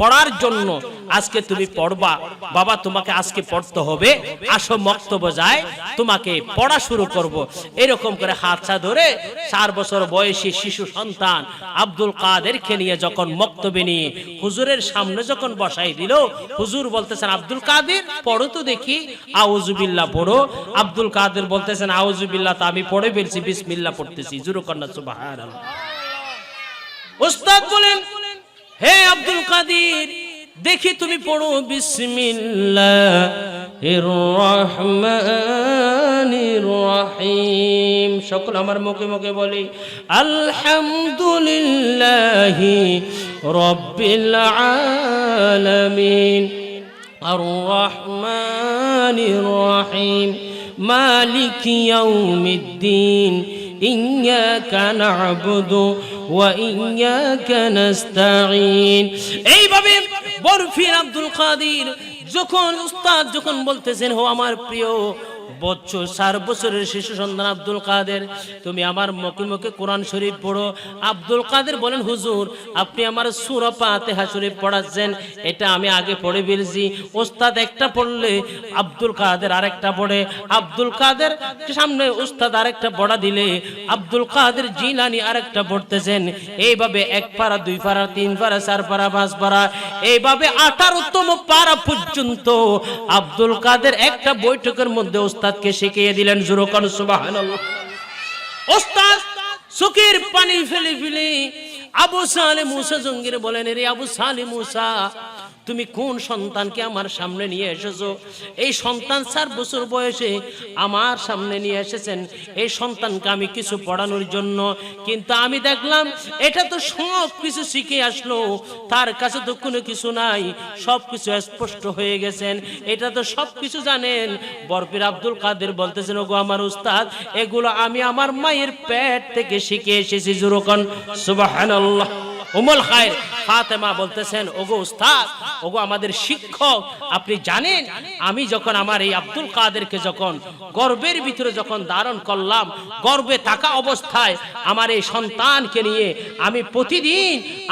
পড়ার জন্য, আজকে তুমি পড়বা বাবা, তোমাকে আজকে পড়তে হবে, আসো মক্তবে যায়, তোমাকে পড়া শুরু করব। এরকম করে হাতটা ধরে 4 বছর বয়সী শিশু সন্তান আব্দুল কাদেরকে নিয়ে যখন মক্তবে নিয়ে হুজুরের সামনে যখন বসাই দিল, হুজুর বলতেছেন, আব্দুল কাদের পড়ো তো দেখি, আউযুবিল্লাহ পড়ো। আব্দুল কাদের বলতেছেন, আউযুবিল্লাহ তো আমি পড়ে ফেলছি, বিসমিল্লাহ পড়তেছি। জোরে কন্না সুবহানাল্লাহ। উস্তাদ বলেন, হে আব্দুল কাদের, দেখি তুমি পড়ো বিসমিল্লাহির রহমানির রহিম। সকল আমার মুখে মুখে বলি, আলহামদুলিল্লাহি রাব্বিল আলামিন আর রহমানির রহিম মালিকি ইয়াউমিদ্দিন ইয়্যাকা না'বুদু ওয়া ইয়্যাকা নাস্তাঈন। এইভাবে বরফির আব্দুল কাদের যখন উস্তাদ যখন বলতেছেন, হো আমার প্রিয় 4 বছরের শিশু সন্তান আব্দুল কাদের, তুমি আমার মুখে মুখে কোরআন শরীফ পড়ো। আব্দুল কাদের বলেন, হুজুর আপনি আমার সূরা ফাতিহা শরীফ পড়াচ্ছেন, এটা আমি আগে পড়ে ফেলছি। উস্তাদ একটা পড়লে আব্দুল কাদের আরেকটা পড়ে, আব্দুল কাদের সামনে উস্তাদ আরেকটা পড়া দিলে আব্দুল কাদের জিলানী আরেকটা পড়তেছেন। এইভাবে 1 পারা 2 পারা 3 পারা 4 পারা 5 পারা, এইভাবে 18তম পারা পর্যন্ত আব্দুল কাদের একটা বৈঠকের মধ্যে উস্তাদকে শিখিয়ে দিলেন। জোরে কোন সুবহানাল্লাহ। উস্তাদ চোখের পানি ফেলে ফেলে আবু সালে মুসা জঙ্গির বলেন, রে আবু সালে মুসা, তুমি কোন সন্তানকে আমার সামনে নিয়ে এসেছো? এই সন্তান 4 বছর বয়সে আমার সামনে নিয়ে এসেছেন, এই সন্তানকে আমি কিছু পড়ানোর জন্য, কিন্তু আমি দেখলাম এটা তো সব কিছু শিখে আসলো, তার কাছে তো কোনো কিছু নাই, সব কিছু স্পষ্ট হয়ে গেছেন, এটা তো সব কিছু জানেন। বরফির আব্দুল কাদের বলতেছেন, ওগো আমার উস্তাদ, এগুলো আমি আমার মায়ের পেট থেকে শিখে এসেছি। জোরে কোন সুবহানাল্লাহ। উম্মুল খায়র ফাতেমা বলতেছেন, ওগো উস্তাদ, ওগো আমাদের শিক্ষক, আপনি জানেন আমি যখন আমার এই আব্দুল কাদেরকে যখন গর্ভের ভিতরে যখন ধারণ করলাম, গর্ভে থাকা অবস্থায় আমার এই সন্তানকে নিয়ে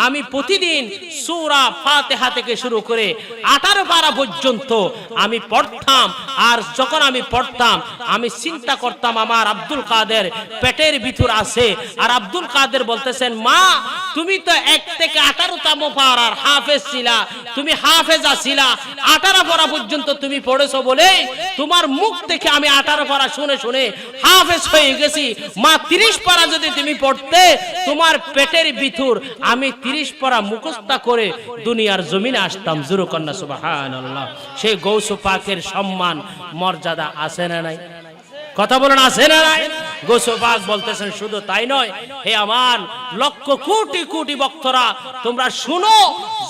আমি প্রতিদিন সূরা ফাতিহা থেকে শুরু করে 18 পারা পর্যন্ত আমি পড়তাম। আর যখন আমি পড়তাম আমি চিন্তা করতাম আমার আব্দুল কাদের পেটের ভিতর আছে। আর আব্দুল কাদের বলতেছেন, মা তুমি তো 1 থেকে 18তম পারার হাফেজ ছিলা, তুমি হাফেজা ছিলা, 18 পারা পর্যন্ত তুমি পড়েছো বলে তোমার মুখ থেকে আমি 18 পারা শুনে শুনে হাফেজ হয়ে গেছি। মা 30 পারা যদি তুমি পড়তে, তোমার পেটের ভিতর আমি 30 পারা মুখস্থ করে দুনিয়ার জমিনে আসতাম। জোরে কন্না সুবহানাল্লাহ। সেই গৌস পাকের সম্মান মর্যাদা আছে না নাই? কথা বলেন, আছে না নাই? গৌস পাক বলতেছেন, শুধু তাই নয়, হে আমার লক্ষ কোটি কোটি ভক্তরা, তোমরা শুনো,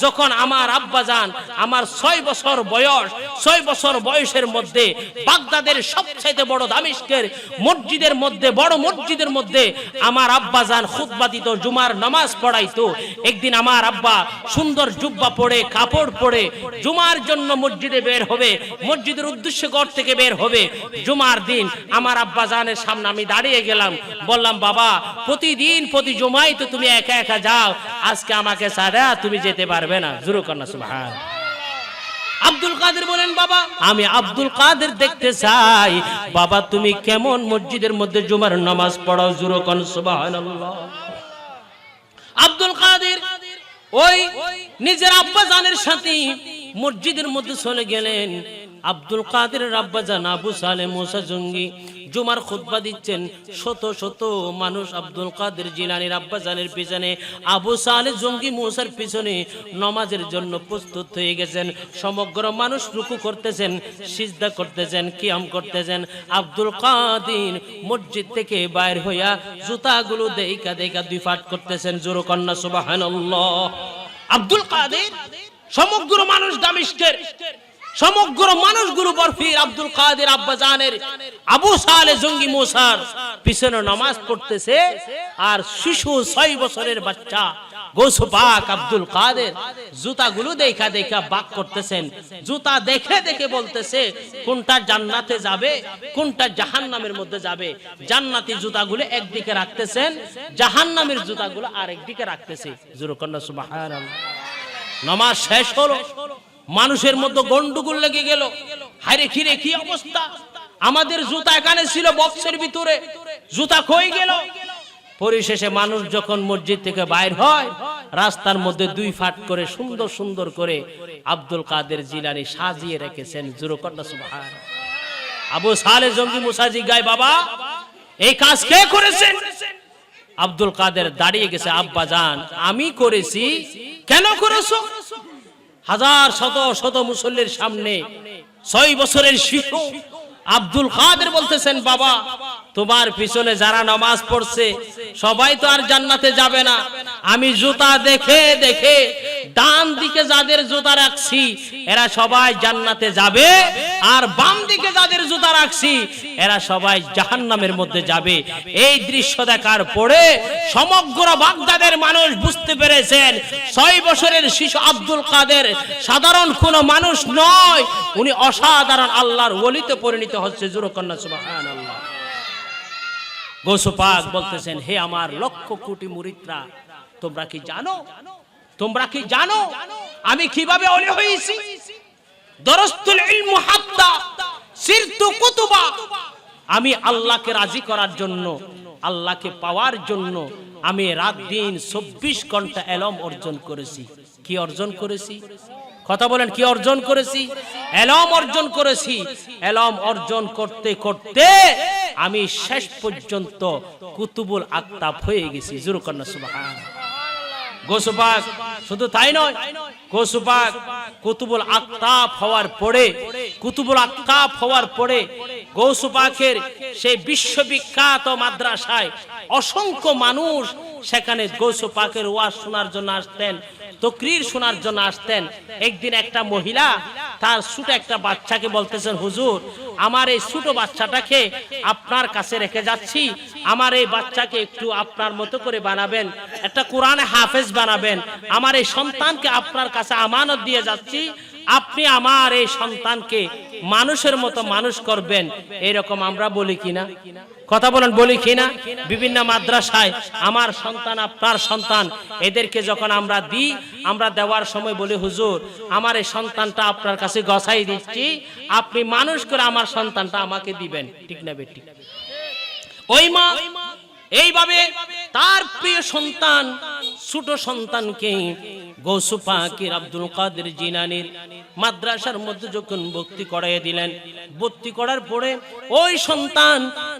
যখন আমার আব্বাজান আমার 6 বছর বয়স, 6 বছর বয়সের মধ্যে বাগদাদের সবচেয়ে বড় দামেস্কের মসজিদের মধ্যে, বড় মসজিদের মধ্যে আমার আব্বাজান খুতবা দিত, জুমার নামাজ পড়াইতো। একদিন আমার আব্বা সুন্দর জুব্বা পরে, কাপড় পরে জুমার জন্য মসজিদে বের হবে, মসজিদের উদ্দেশ্যে ঘর থেকে বের হবে। জুমার দিন আমার আব্বাজানের সামনে আমি দাঁড়িয়ে গেলাম, বললাম, বাবা প্রতিদিন প্রতি জুমায় তো তুমি একা একা যাও, আজকে আমাকে ছাড়া তুমি যেতে পারবে না। জোরে কন্না সুবহানাল্লাহ। আব্দুল কাদের বলেন, বাবা আমি আব্দুল কাদের দেখতে চাই, বাবা তুমি কেমন মসজিদের মধ্যে জুমার নামাজ পড়াও। জোরে কন্না সুবহানাল্লাহ। আব্দুল কাদের ওই নিজের আব্বাজানের সাথে মসজিদের মধ্যে চলে গেলেন। আব্দুল কাদের আব্বাজান আবু সালে মুসা জঙ্গি জুমার খুতবা দিচ্ছেন, শত শত মানুষ আব্দুল কাদের জিলানীর আব্বাজানের পিছনে, আবু সালে জঙ্গি মুসার পিছনে নামাজের জন্য প্রস্তুত হয়ে গেছেন। সমগ্র মানুষ রুকু করতেছেন, সিজদা করতেছেন, কিয়াম করতেছেন। আব্দুল কাদের মসজিদ থেকে বাইর হইয়া জুতাগুলো দেইকা দেইকা 2 ফাট করতেছেন। জোরে কন্না সুবহানাল্লাহ। আব্দুল কাদের সমগ্র মানুষ দামেস্কের সমগ্র মানুষগুলো বরফির আব্দুল কাদের আব্বাজানের আবু সালে জঙ্গি মুসার পিছনে নামাজ পড়তেছে। আর শিশু 6 বছরের বাচ্চা গৌস পাক আব্দুল কাদের জুতাগুলো দেখা দেখা বাক করতেছেন, জুতা দেখে দেখে বলতেছে কোনটা জান্নাতে যাবে কোনটা জাহান্নামের মধ্যে যাবে। জান্নাতি জুতাগুলো একদিকে রাখতেছেন, জাহান্নামের জুতাগুলো আরেকদিকে রাখতেছে। জোরে কন্যা সুবহানাল্লাহ। নামাজ শেষ হলো, মানুষের মধ্যে গন্ডগোল লেগে গেল। হায়রে খিরে কি অবস্থা, আমাদের জুতা এখানে ছিল বক্সের ভিতরে, জুতা কই গেল। পরিশেষে মানুষ যখন মসজিদ থেকে বাইর হয়, রাস্তার মধ্যে দুই ফাট করে সুন্দর সুন্দর করে আব্দুল কাদের জিলানী সাজিয়ে রেখেছেন। জোরে কন্যা সুবহানাল্লাহ। আবু সালে জঙ্গি মুসা জিজ্ঞাসা, বাবা এই কাজ কে করেছেন? আব্দুল কাদের দাঁড়িয়ে গেছে, আব্বা জান আমি করেছি। কেন করেছো? হাজার শত শত মুসল্লির সামনে 6 বছরের শিশু আব্দুল কাদের বলতেছেন, বাবা তোমার পিছনে যারা নামাজ পড়ছে সবাই তো আর জান্নাতে যাবে না। আমি জুতা দেখে দেখে ডান দিকে যাদের জুতা রাখছি এরা সবাই জান্নাতে যাবে, আর বাম দিকে যাদের জুতা রাখছি এরা সবাই জাহান্নামের মধ্যে যাবে। এই দৃশ্য দেখার পরে সমগ্র বাগদাদের মানুষ বুঝতে পেরেছেন 6 বছরের শিশু আব্দুল কাদের সাধারণ কোনো মানুষ নয়, উনি অসাধারণ আল্লাহর ওলিতে পরিণত হচ্ছে। জোরে কন্যা সুবহানাল্লাহ। গৌস পাক বলতেছেন, হে আমার লক্ষ কোটি মুরিদরা, তোমরা কি জানো, তোমরা কি জানো আমি কিভাবে ওলি হয়েছি? দরস্তুল ইলম হাত্তা সিরতু কুতুবা। আমি আল্লাহকে রাজি করার জন্য, আল্লাহকে পাওয়ার জন্য আমি রাত দিন 24 ঘন্টা ইলম অর্জন করেছি। কি অর্জন করেছি? কথা বলেন, কি অর্জন করেছি? ইলম অর্জন করেছি। ইলম অর্জন করতে করতে আমি শেষ পর্যন্ত কুতুবুল আকতাব হয়ে গেছি। জোরে কন্যা সুবহানাল্লাহ। গৌস পাক শুধু তাই নয়, গৌস পাক কুতুবুল আকতাব হওয়ার পরে, কুতুবুল আকতাব হওয়ার পরে গৌস পাকের সেই বিশ্ববিখ্যাত মাদ্রাসায় অসংখ্য মানুষ সেখানে গৌস পাকের ওয়াজ শোনার জন্য আসতেন, তকরীর শোনার জন্য আসতেন। একদিন একটা মহিলা তার ছোট একটা বাচ্চাকে বলতেছেন, হুজুর আমার এই ছোট বাচ্চাটাকে আপনার কাছে রেখে যাচ্ছি, আমার এই বাচ্চাকে একটু আপনার মতো করে বানাবেন, একটা কোরআনে হাফেজ বানাবেন, আমার এই সন্তানকে আপনার কাছে আমানত দিয়ে যাচ্ছি, আপনি আমার এই সন্তানকে মানুষের মতো মানুষ করবেন। এরকম আমরা বলি কিনা? কথা বলেন, বলি কিনা? বিভিন্ন মাদ্রাসায় আমার সন্তান আপনার সন্তান এদেরকে যখন আমরা দিই, আমরা দেওয়ার সময় বলি, হুজুর আমার এই সন্তানটা আপনার কাছে গছাই দিচ্ছি, আপনি মানুষ করে আমার সন্তানটা আমাকে দিবেন। ঠিক না বেটি? ওই মা এইভাবে তার প্রিয় সন্তান, ছোট সন্তানকে গৌস পাকের আব্দুল কাদের জিলানীর মাদ্রাসার মধ্যে যখন ভর্তি করাইয়া দিলেন, ভর্তি করার পরে ওই সন্তান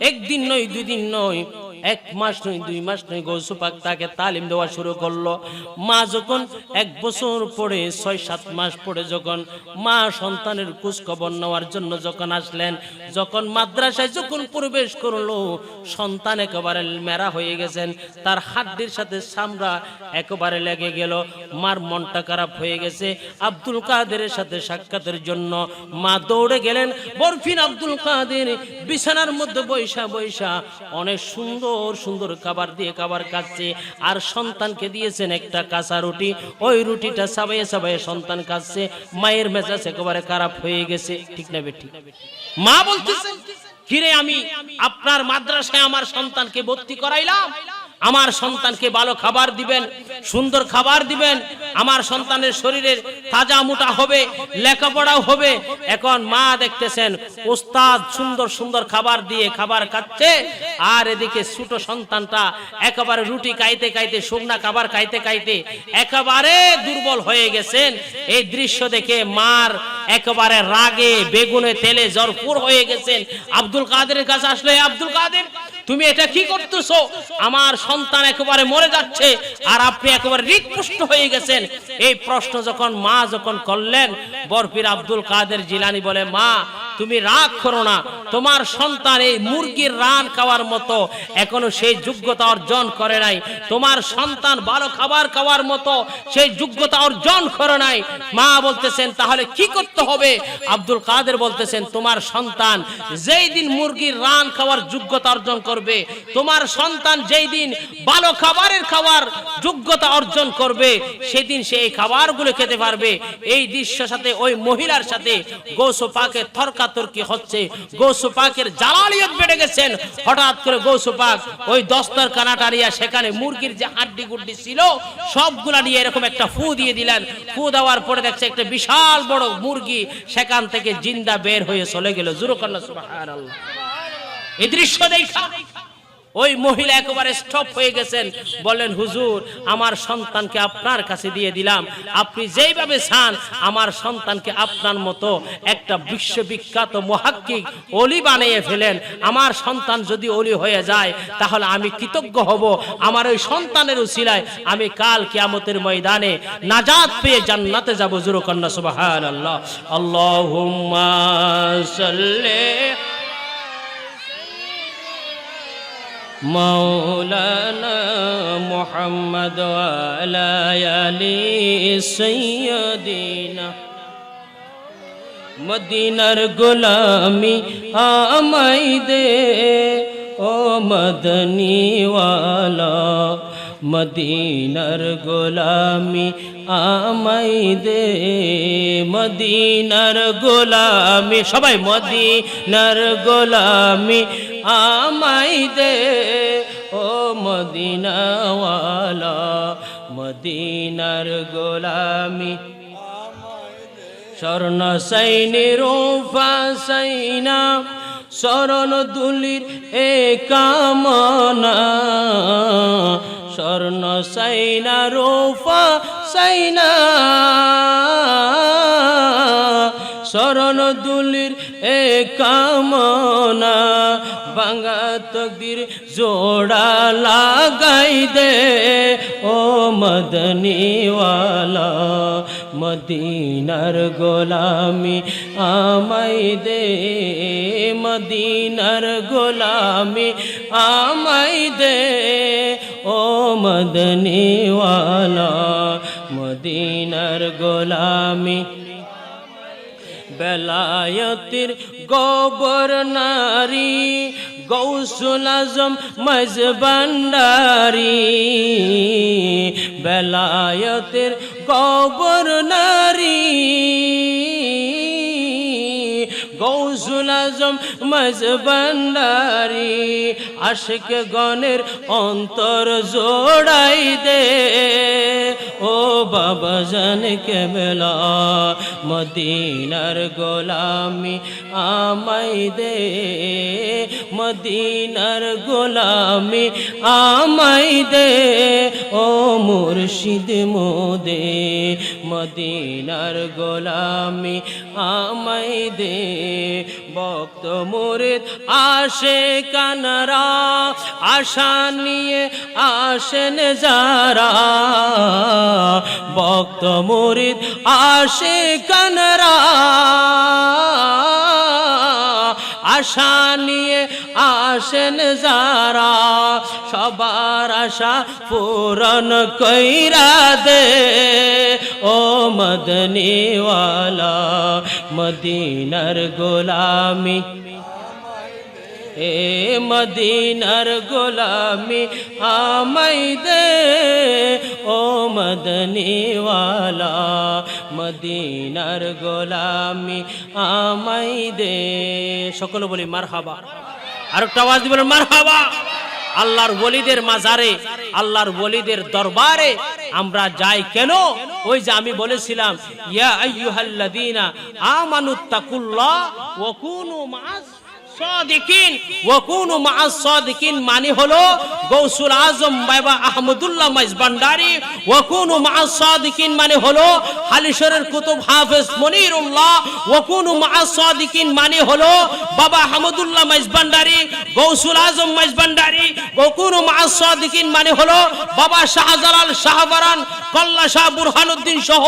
একদিন নয়, 2 দিন নয়, 1 মাস নয়, 2 মাস নয়, গৌস পাক তাকে তালিম দেওয়া শুরু করলো। মা যখন 1 বছর পরে 6-7 মাস পরে যখন মা সন্তানের খোঁজ খবর নেওয়ার জন্য যখন আসলেন, যখন মাদ্রাসায় যখন প্রবেশ করলো, সন্তান একেবারে মেরা হয়ে গেছেন, তার হাড্ডির সাথে চামড়া একেবারে লেগে গেল। মার মনটা খারাপ হয়ে গেছে। আব্দুল কাদেরের সাথে সাক্ষাতের জন্য মা দৌড়ে গেলেন। বরফিন আব্দুল কাদের বিছানার মধ্যে বৈশা বৈশা অনেক সুন্দর সুন্দর খাবার দিয়ে খাবার খাচ্ছে, আর সন্তানকে দিয়েছেন একটা কাঁচা রুটি। ওই রুটিটা চাবাইয়ে চাবাইয়ে সন্তান খাচ্ছে। মায়ের মেজাজ একেবারে খারাপ হয়ে গেছে। ঠিক না বেটি? মা বলতেছেন, কিরে আমি আপনার মাদ্রাসায় আমার সন্তানকে ভর্তি করাইলাম, আমার সন্তানকে ভালো খাবার দিবেন, সুন্দর খাবার দিবেন, আমার সন্তানের শরীরের তাজা মোটা হবে, লেখাপড়াও হবে। এখন মা দেখতেছেন ওস্তাদ সুন্দর সুন্দর খাবার দিয়ে খাবার খাচ্ছে, আর এদিকে ছোট সন্তানটা একেবারে রুটি খাইতে খাইতে, শুকনা খাবার খাইতে খাইতে একেবারে দুর্বল হয়ে গেছেন। এই দৃশ্য দেখে মার একেবারে রাগে বেগুনে তেলে জরপুর হয়ে গেছেন। আব্দুল কাদেরের কাছে আসলে, আব্দুল কাদের তুমি এটা কি করতেছো? আমার সন্তান একেবারে মরে যাচ্ছে আর আপনি একেবারে হৃদপুষ্ট হয়ে গেছেন। এই প্রশ্ন যখন মা যখন করলেন, বরফির আব্দুল কাদের জিলানী বলে, মা তুমি রাগ করো না, তোমার সন্তান এই মুরগির রান খাওয়ার মতো এখনো সেই যোগ্যতা অর্জন করে নাই, তোমার সন্তান ভালো খাবার খাওয়ার মতো সেই যোগ্যতা অর্জন করে নাই। মা বলতেছেন তাহলে কি করতে হবে? আব্দুল কাদের বলতেছেন তোমার সন্তান যেই দিন মুরগির রান খাওয়ার যোগ্যতা অর্জন করবে, তোমার সন্তান যেই দিন ভালো খাবারের খাওয়ার যোগ্যতা অর্জন করবে, সেদিন সে এই খাবারগুলো খেতে পারবে। এই দৃশ্যের সাথে ওই মহিলার সাথে গৌসে পাকের তর্কাতর্কি হচ্ছে, গৌসে পাকের জালালিয়ত বেড়ে গেছেন। হঠাৎ করে গৌসে পাক ওই দস্তরখানা টানিয়া সেখানে মুরগির যে হাড্ডি গুড্ডি ছিল সবগুলা নিয়ে এরকম একটা ফু দিয়ে দিলেন। ফু দেওয়ার পরে দেখছে একটা বিশাল বড় মুরগি সেখান থেকে জিন্দা বের হয়ে চলে গেল। জোরে বলেন সুবহানাল্লাহ। এই দৃশ্য দেখা ওই মহিলা একেবারে স্টপ হয়ে গেছেন, বলেন হুজুর আমার সন্তানকে আপনার কাছে দিয়ে দিলাম, আপনি যেইভাবে চান আমার সন্তানকে আপনার মতো একটা বিশ্ববিখ্যাত মুহাক্কিক ওলি বানিয়ে ফেলেন। আমার সন্তান যদি ওলি হয়ে যায় তাহলে আমি কৃতজ্ঞ হব। আমার ওই সন্তানের উসিলায় আমি কাল কিয়ামতের ময়দানে নাজাত পেয়ে জান্নাতে যাব। জোরে কন্না সুবহানাল্লাহ। আল্লাহুম্মা সাল্লি মাওলানা মুহাম্মদ ওয়া আলা আলি সাইয়্যিদিনা। মদিনার গোলামি আমায় দে ও মদনী ওয়ালা, মদিনার গোলামি আমায় দে, মদিনার গোলামি, সবাই মদিনার গোলামি আমায় দে ও মদিনা ওয়ালা, মদিনার গোলামি। স্বর্ণ সাইনি রূপা সাইনা শরণ দুলির এ কামনা, স্বর্ণ সাইনা রূপা সাইনা শরণ দুলির এ কামনা, ভাঙা তকদির জোড়া লাগাই দে ও মদনী ওয়ালা, মদিনার গোলামি আমায় দে, মদিনার গোলামি আমায় দে ও মদনী ওয়ালা, মদিনার গোলামি। বেলায়েতের গভর্নরি গৌসুল আজম মজবান্ডারি, বেলায়েতের গভর্নরি গৌসুল আজম মজবান্ডারি, আশিক গণের অন্তর জোড়াই দে ও বাবা জান কেবলা, মদিনার গোলামি আমায় দে, মদিনার গোলামি আমায় দে ও মুর্শিদ মোদে, মদিনার গোলামি আমায় দে। ভক্ত মুরিদ আশিকানরা আশা নিয়ে আসেন যারা, ভক্ত মুরিদ আশিকানরা আশা নিয়ে আসেন যারা, সবার আশা পূরণ কইরা দে ও মদনী ওয়ালা, মদিনার গোলামি এ মদিনার গোলামি আমায় দে ও মদনী ওয়ালা, মদিনার গোলামি আমায় দে। সকলে বলি মারহাবা। আর একটা আওয়াজ দিবেন মারহাবা। আল্লাহর ওলিদের মাজারে, আল্লাহর ওলিদের দরবারে আমরা যাই কেন? ওই যে আমি বলেছিলাম ইয়া আইয়ুহাল্লাযীনা আমানুত্তাকুল্লাহ ওয়া কুনু মা'আস সাদিকিন, ওয়া কুনু মা'আস সাদিকিন মানে হলো গৌসুল আজম বাবা আহমদুল্লাহ মাইজভান্ডারী, ওয়া কুনু মা'আস সাদিকিন মানে হলো হালিশরের কুতুব হাফেজ মনিরুল্লাহ, ওয়া কুনু মা'আস সাদিকিন মানে হলো বাবা আহমদুল্লাহ মাইজভান্ডারী, গৌসুল আজম মাইজভান্ডারী, ওয়া কুনু মা'আস সাদিকিন মানে হলো বাবা শাহজালাল শাহবারান কল্লা শাহ বুরহানুদ্দিন সহ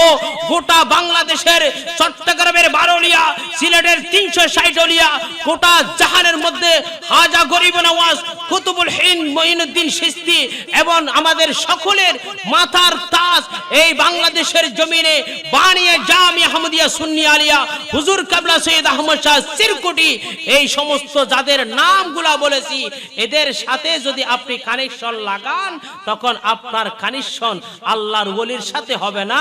গোটা বাংলাদেশের চট্টগ্রামের বারোলিয়া সিলেটের 360 ওলিয়া, গোটা জাহানের মধ্যে হাজা গরিব নওয়াজ, কুতুবুল হিন্দ মঈনুদ্দিন চিশতি এবং আমাদের সকলের মাথার তাজ এই বাংলাদেশের জমিনে বানিয়ে জামিয়া আহমদিয়া সুন্নি আলিয়া হুজুর কিবলা সৈয়দ আহমদ শাহ সিরকুটি, এই সমস্ত যাদের নামগুলা বলেছি এদের সাথে যদি আপনি কানেকশন লাগান, তখন আপনার কানেকশন আল্লাহর ওলির সাথে হবে না,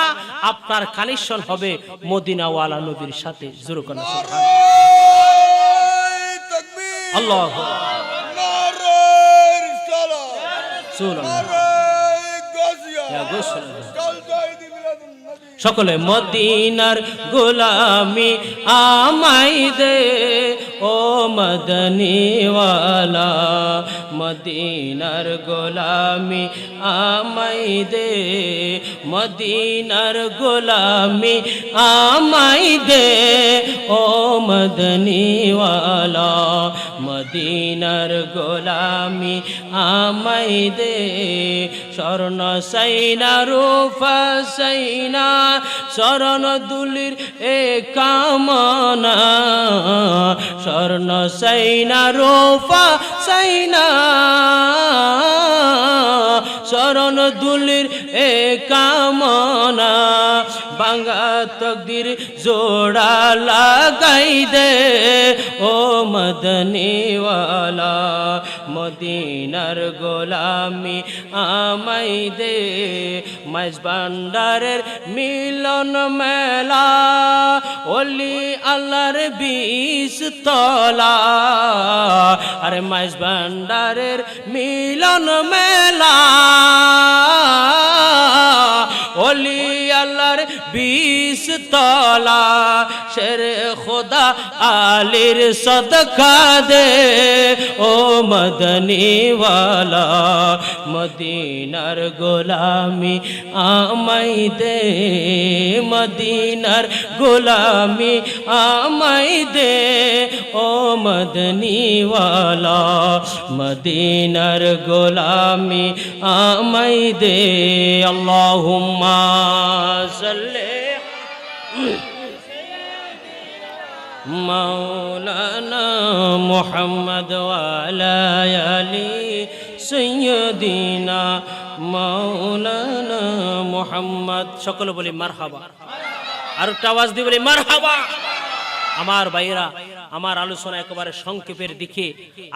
আপনার কানেকশন হবে মদিনাওয়ালা নবীর সাথে। জোরে কোন সুবহানাল্লাহ। আল্লাহু সকলে মদিনার গোলামি আমায় দে ও মদনীওয়ালা, মদিনার গোলামি আমায় দে, মদিনার গোলামি আমায় দে ও মদনীওয়ালা, মদিনার গোলামি আমায় দে। স্বর্ণ সাইনা রূপা সাইনা শরণ দুলির এ কামনা, স্বর্ণ সাইনা রূপা সাইনা শরণ দুলির এ কামনা, বাঙ্গা তকদির জোড়া লাগাই দে ও মদনীওয়ালা, মদিনার গোলামি আমায় দে। মাইজ ভান্ডারের মিলন মেলা ওলি আল্লাহর 20 তলা, আরে মাইজ ভান্ডারের মিলন মেলা ওলি আল্লাহর 20 তলা, শেরে খোদা আলীর সদকা দে ও মদনীওয়ালা, মদিনার গোলামি আমায় দে, মদিনার গোলামি আমায় দে ও মদনীওয়ালা, মদিনার গোলামি আমায় দে। আল্লাহুম্মা সাল্লি মাওলানা মুহাম্মদ ওয়া আলা আলি সাইয়্যিদিনা মাওলানা মুহাম্মদ। সকলে বলি মারহাবা, আর একটা আওয়াজ দিয়ে বলি মারহাবা। আমার ভাইরা, আমার আলোচনা একেবারে সংক্ষেপের দিকে।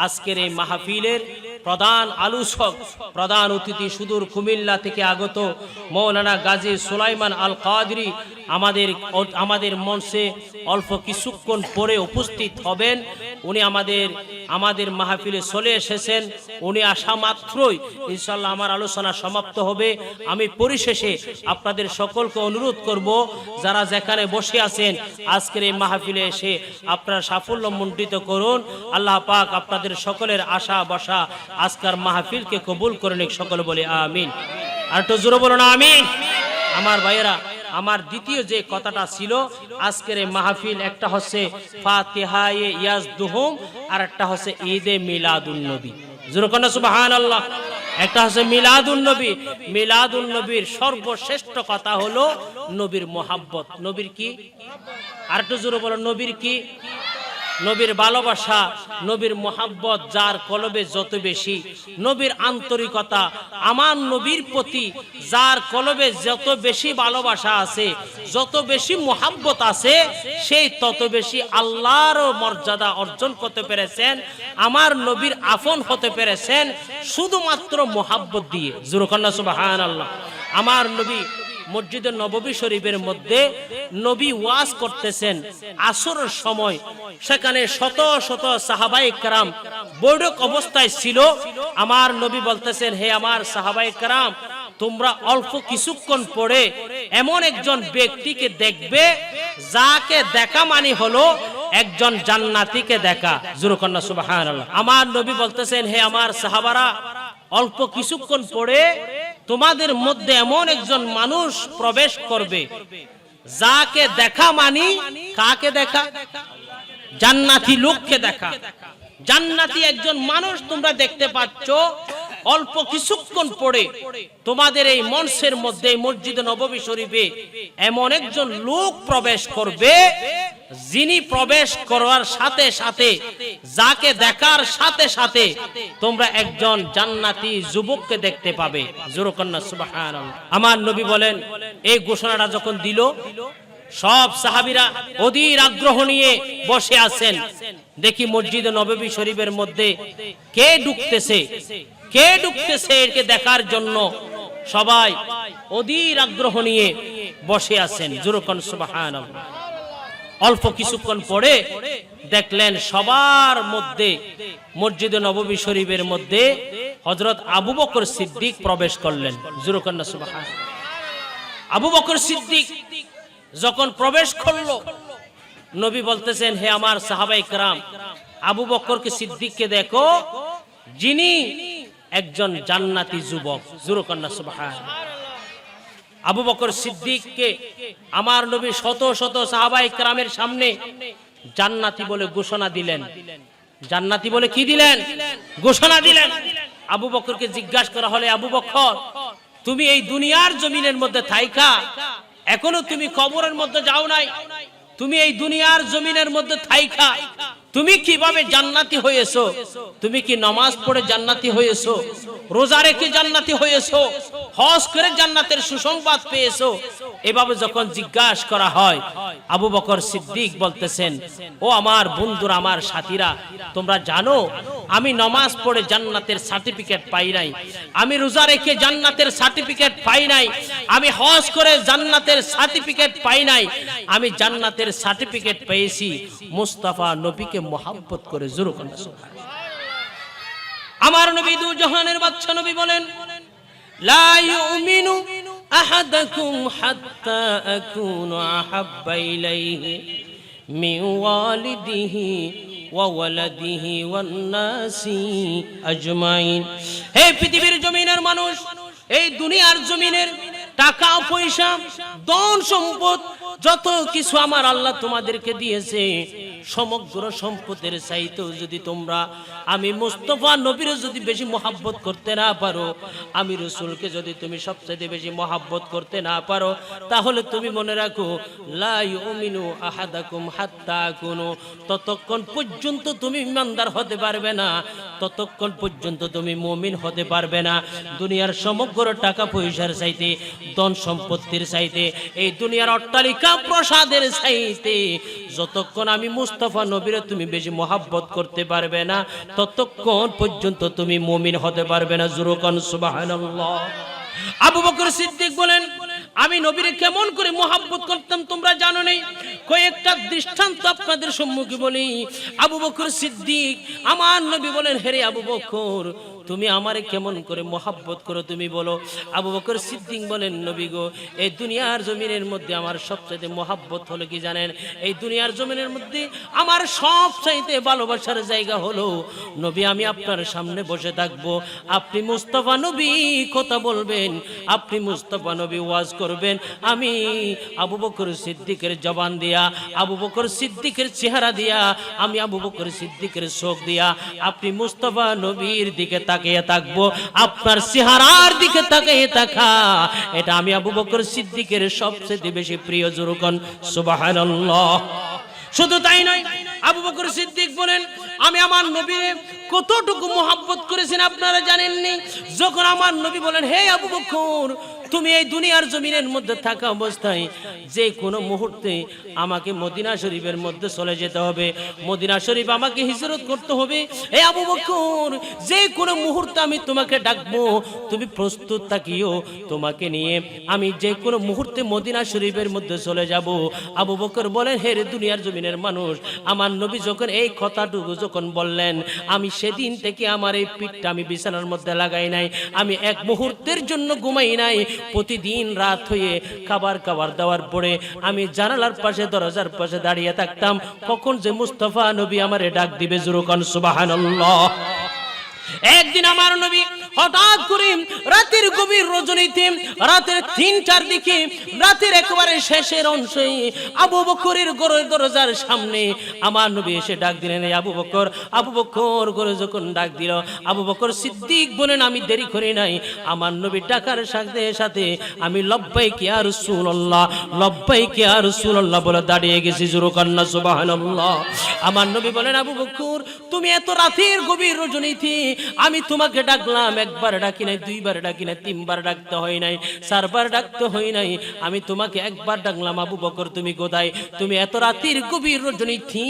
আজকের এই মাহফিলের প্রধান আলোচক, প্রধান অতিথি সুদূর কুমিল্লা থেকে আগত মৌলানা গাজী সুলাইমান আল কাদরি আমাদের মঞ্চে অল্প কিছুক্ষণ পরে উপস্থিত হবেন। উনি আমাদের মাহফিলে চলে এসেছেন। উনি আসা মাত্রই ইনশাআল্লাহ আমার আলোচনা সমাপ্ত হবে। আমি পরিশেষে আপনাদের সকলকে অনুরোধ করব, যারা যেখানে বসে আছেন আজকের এই মাহফিলে এসে আপনারা সাফল্য মণ্ডিত করুন। আল্লাহ পাক আপনাদের সকলের আশা বসা আজকের মাহফিলকে কবুল করে নিক। সকলে বলে আমিন। আর একটু জোরে বলুন আমিন। আমার ভাইয়েরা, আমার দ্বিতীয় যে কথাটা ছিল আজকের এই মাহফিল, একটা হচ্ছে ফাতিহায়ে ইয়াজদুহুম আর একটা হচ্ছে ঈদে মিলাদুন নবী। জোরে কোন সুবহানাল্লাহ। একটা হচ্ছে মিলাদুন নবী। মিলাদুন নবীর সর্বশ্রেষ্ঠ কথা হলো নবীর মোহাব্বত। নবীর কি? আর একটু জোরে বলো, নবীর কি? নবীর ভালোবাসা, নবীর মোহাব্বত যার কলবে যত বেশি, নবীর আন্তরিকতা, আমার নবীর প্রতি যার কলবে যত বেশি ভালোবাসা আছে, যত বেশি মোহাব্বত আছে, সেই তত বেশি আল্লাহর মর্যাদা অর্জন করতে পেরেছেন, আমার নবীর আপন হতে পেরেছেন শুধুমাত্র মোহাব্বত দিয়ে। জোরে কন্না সুবহানাল্লাহ। আমার নবী মসজিদে নববী শরীফের মধ্যে নবী ওয়াজ করতেছেন আসরের সময়। সেখানে শত শত সাহাবায়ে কেরাম বৈঠক অবস্থায় ছিল। আমার নবী বলতেছেন, হে আমার সাহাবায়ে কেরাম, তোমরা অল্প কিছুক্ষণ পরে এমন একজন ব্যক্তিকে দেখবে যাকে দেখা মানে হলো একজন জান্নাতীকে দেখা। জোরে কন্না সুবহানাল্লাহ। আমার নবী বলতেছেন, হে আমার সাহাবারা, অল্প কিছুক্ষণ পরে তোমাদের মধ্যে এমন একজন মানুষ প্রবেশ করবে যাকে দেখা মানি কাকে দেখা? জান্নাতি লোককে দেখা। জান্নাতি একজন মানুষ তোমরা দেখতে পাচ্ছ। অল্প কিছুক্ষণ পরে তোমাদের এই মঞ্চের মধ্যে, মসজিদে নববী শরীফে এমন একজন লোক প্রবেশ করবে যিনি প্রবেশ করার সাথে সাথে, যাকে দেখার সাথে সাথে তোমরা একজন জান্নাতি যুবককে দেখতে পাবে। জোরে কন্যা সুবহানাল্লাহ। আমার নবী বলেন, এই ঘোষণাটা যখন দিল, সব সাহাবীরা অধীর আগ্রহ নিয়ে বসে আছেন। দেখি মসজিদে নববী শরীফের মধ্যে কে ঢুকতেছে, কে ঢুকতেছে একে দেখার জন্য সবাই অধীর আগ্রহ নিয়ে বসে আছেন। জোরে কন্যা সুবহানাল্লাহ। অল্প কিছুক্ষণ পরে দেখলেন সবার মধ্যে মসজিদে নববী শরীফের মধ্যে হযরত আবু বকর সিদ্দিক প্রবেশ করলেন। জোরে কন্যা সুবহানাল্লাহ। আবু বকর সিদ্দিক যখন প্রবেশ করলো, নবী বলতেছেন, হে আমার সাহাবায়ে কেরাম, আবু বকরকে সিদ্দিককে দেখো, যিনি একজন জান্নাতি যুবক। জোরে কন্যা সুবহানাল্লাহ। আবু বকর সিদ্দিককে আমার নবী শত শত সাহাবায়ে কেরামের সামনে জান্নাতি বলে ঘোষণা দিলেন। জান্নাতি বলে কি দিলেন? ঘোষণা দিলেন। আবু বকরকে জিজ্ঞাসা করা হলে, আবু বকর, তুমি এই দুনিয়ার জমিনের মধ্যে থাইকা এখনো তুমি কবরের মধ্যে যাও নাই, তুমি এই দুনিয়ার জমিনের মধ্যে থাইকা তুমি কিভাবে জান্নাতি হয়েছো? তুমি কি নামাজ পড়ে জান্নাতি হয়েছো, রোজা রেখে জান্নাতি হয়েছো, হজ করে জান্নাতের সুসংবাদ পেয়েছো? এভাবে যখন জিজ্ঞাসা করা হয়, আবু বকর সিদ্দিক বলতেছেন, ও আমার বন্ধুরা, আমার সাথীরা, তোমরা জানো আমি নামাজ পড়ে জান্নাতের সার্টিফিকেট পাই নাই, আমি রোজা রেখে জান্নাতের সার্টিফিকেট পাই নাই, আমি হজ করে জান্নাতের সার্টিফিকেট পাই নাই, আমি জান্নাতের সার্টিফিকেট পেয়েছি মুস্তাফা নবীকে মোহাব্বত করে। জোরে কন্যা সুবহানাল্লাহ। আমার নবী দু জাহানের বাদশা নবী বলেন, লা ইউমিনু আহাদাকুম হাত্তা আকুনু আহাব্বা ইলাইহি মিন ওয়ালিদিহি ওয়া ওয়ালাদিহি ওয়ান নাসি আজমাইন। হে পৃথিবীর জমিনের মানুষ, এই দুনিয়ার জমিনের টাকা পয়সা, ধন সম্পদ, যত কিছু আমার আল্লাহ তোমাদেরকে দিয়েছে, সমগ্র সম্পদের চাইতেও যদি তোমরা আমি মুস্তাফা নবীর যদি বেশি মহাব্বত করতে না পারো, আমি রাসূলকে যদি তুমি সবচেয়ে বেশি মহাব্বত করতে না পারো, তাহলে তুমি মনে রাখো, লা ইউমিনু আহাদাকুম হাত্তা আকুনু, ততক্ষণ পর্যন্ত তুমি ঈমানদার হতে পারবে না, ততক্ষণ পর্যন্ত তুমি মুমিন হতে পারবে না। দুনিয়ার সমগ্র টাকা পয়সার চাইতে, ধন সম্পত্তির চাইতে, এই দুনিয়ার অট্টালিকা প্রসাদের চাইতে যতক্ষণ আমি মুস্তাফা নবীরে তুমি বেশি মহাব্বত করতে পারবে না, ততক্ষণ পর্যন্ত তুমি মুমিন হতে পারবে না। জোরে কোন সুবহানাল্লাহ। আবু বকর সিদ্দিক বলেন, আমি নবীরে কেমন করে মহাব্বত করতাম তোমরা জানো নেই। কয়েকটা দৃষ্টান্ত আপনাদের সম্মুখে বলি। আবু বকর সিদ্দিক, আমার নবী বলেন, হে আবু বকর, তুমি আমারে কেমন করে মহাব্বত করো তুমি বলো। আবু বকর সিদ্দিক বলেন, নবী গো, এই দুনিয়ার জমিনের মধ্যে আমার সবচাইতে মহাব্বত হলো কি জানেন? এই দুনিয়ার জমিনের মধ্যে আমার সবচাইতে ভালোবাসার জায়গা হলো নবী, আমি আপনার সামনে বসে থাকবো, আপনি মুস্তাফা নবী কথা বলবেন, আপনি মুস্তাফা নবী ওয়াজ করবেন, আমি আবু বকর সিদ্দিকের জবান দিয়া, আবু বকর সিদ্দিকের চেহারা দিয়া, আমি আবু বকর সিদ্দিকের চোখ দিয়া আপনি মুস্তাফা নবীর দিকে তাকিয়ে থাকবো, আপনার চেহারার দিকে তাকিয়ে থাকা, এটা আমি আবু বকর সিদ্দিকের সবচেয়ে বেশি প্রিয়। জোরে কোন সুবহানাল্লাহ। শুধু তাই নয়, আবু বকর সিদ্দিক বলেন, আমি আমার নবীরে কতটুকু মহাব্বত করেছেন আপনারা জানেননি। যখন আমার নবী বলেন, হে আবু বকর, তুমি এই দুনিয়ার জমিনের মধ্যে থাকা অবস্থায় যে কোনো মুহূর্তে আমাকে মদিনা শরীফের মধ্যে চলে যেতে হবে, মদিনা শরীফ আমাকে হিজরত করতে হবে। হে আবু বকর, যে কোনো মুহূর্তে আমি তোমাকে ডাকবো, তুমি প্রস্তুত থাকিও, তোমাকে নিয়ে আমি যে কোনো মুহূর্তে মদিনা শরীফের মধ্যে চলে যাব। আবু বকর বলেন, হে রে দুনিয়ার জমিনের মানুষ, আমার নবী যখন এই কথাটুকু যখন বললেন, আমি সেদিন থেকে আমার এই পিঠটা আমি বিছানার মধ্যে লাগাই নাই, আমি এক মুহূর্তের জন্য ঘুমাই নাই। প্রতিদিন রাত হয়ে খাবার দেওয়ার পরে আমি জানালার পাশে, দরজার পাশে দাঁড়িয়ে থাকতাম, কখন যে মুস্তাফা নবী আমারে ডাক দিবে। জোরে কোন সুবহানাল্লাহ। একদিন আমার নবী হঠাৎ করে রাতের গভীর রজনীতে রাতের 3টার দিকে রাতের একেবারে শেষের অংশে আবু বকরের ঘরের দরজার সামনে আমার নবী এসে ডাক দিলেন, আবু বকর। আবু বকর ঘরে যখন ডাক দিল, আবু বকর সিদ্দিক বলেন আমি দেরি করি নাই, আমার নবী ডাকার সাথে সাথে আমি লব্বাইক ইয়া রাসূলুল্লাহ, লব্বাইক ইয়া রাসূলুল্লাহ বলে দাঁড়িয়ে গেছি। জোরে কান্না সুবহানাল্লাহ। আমার নবী বলেন, আবু বকর তুমি এত রাতের গভীর রজনীতে আমি তোমাকে ডাকলাম, একবার ডাকি নাই, দুইবার ডাকি নাই, 3বার ডাকতে হয় নাই, 4বার ডাকতে হয় নাই, আমি তোমাকে একবার ডাকলাম, আবু বকর তুমি কোথায়? তুমি এত রাতের গভীর রজনীতে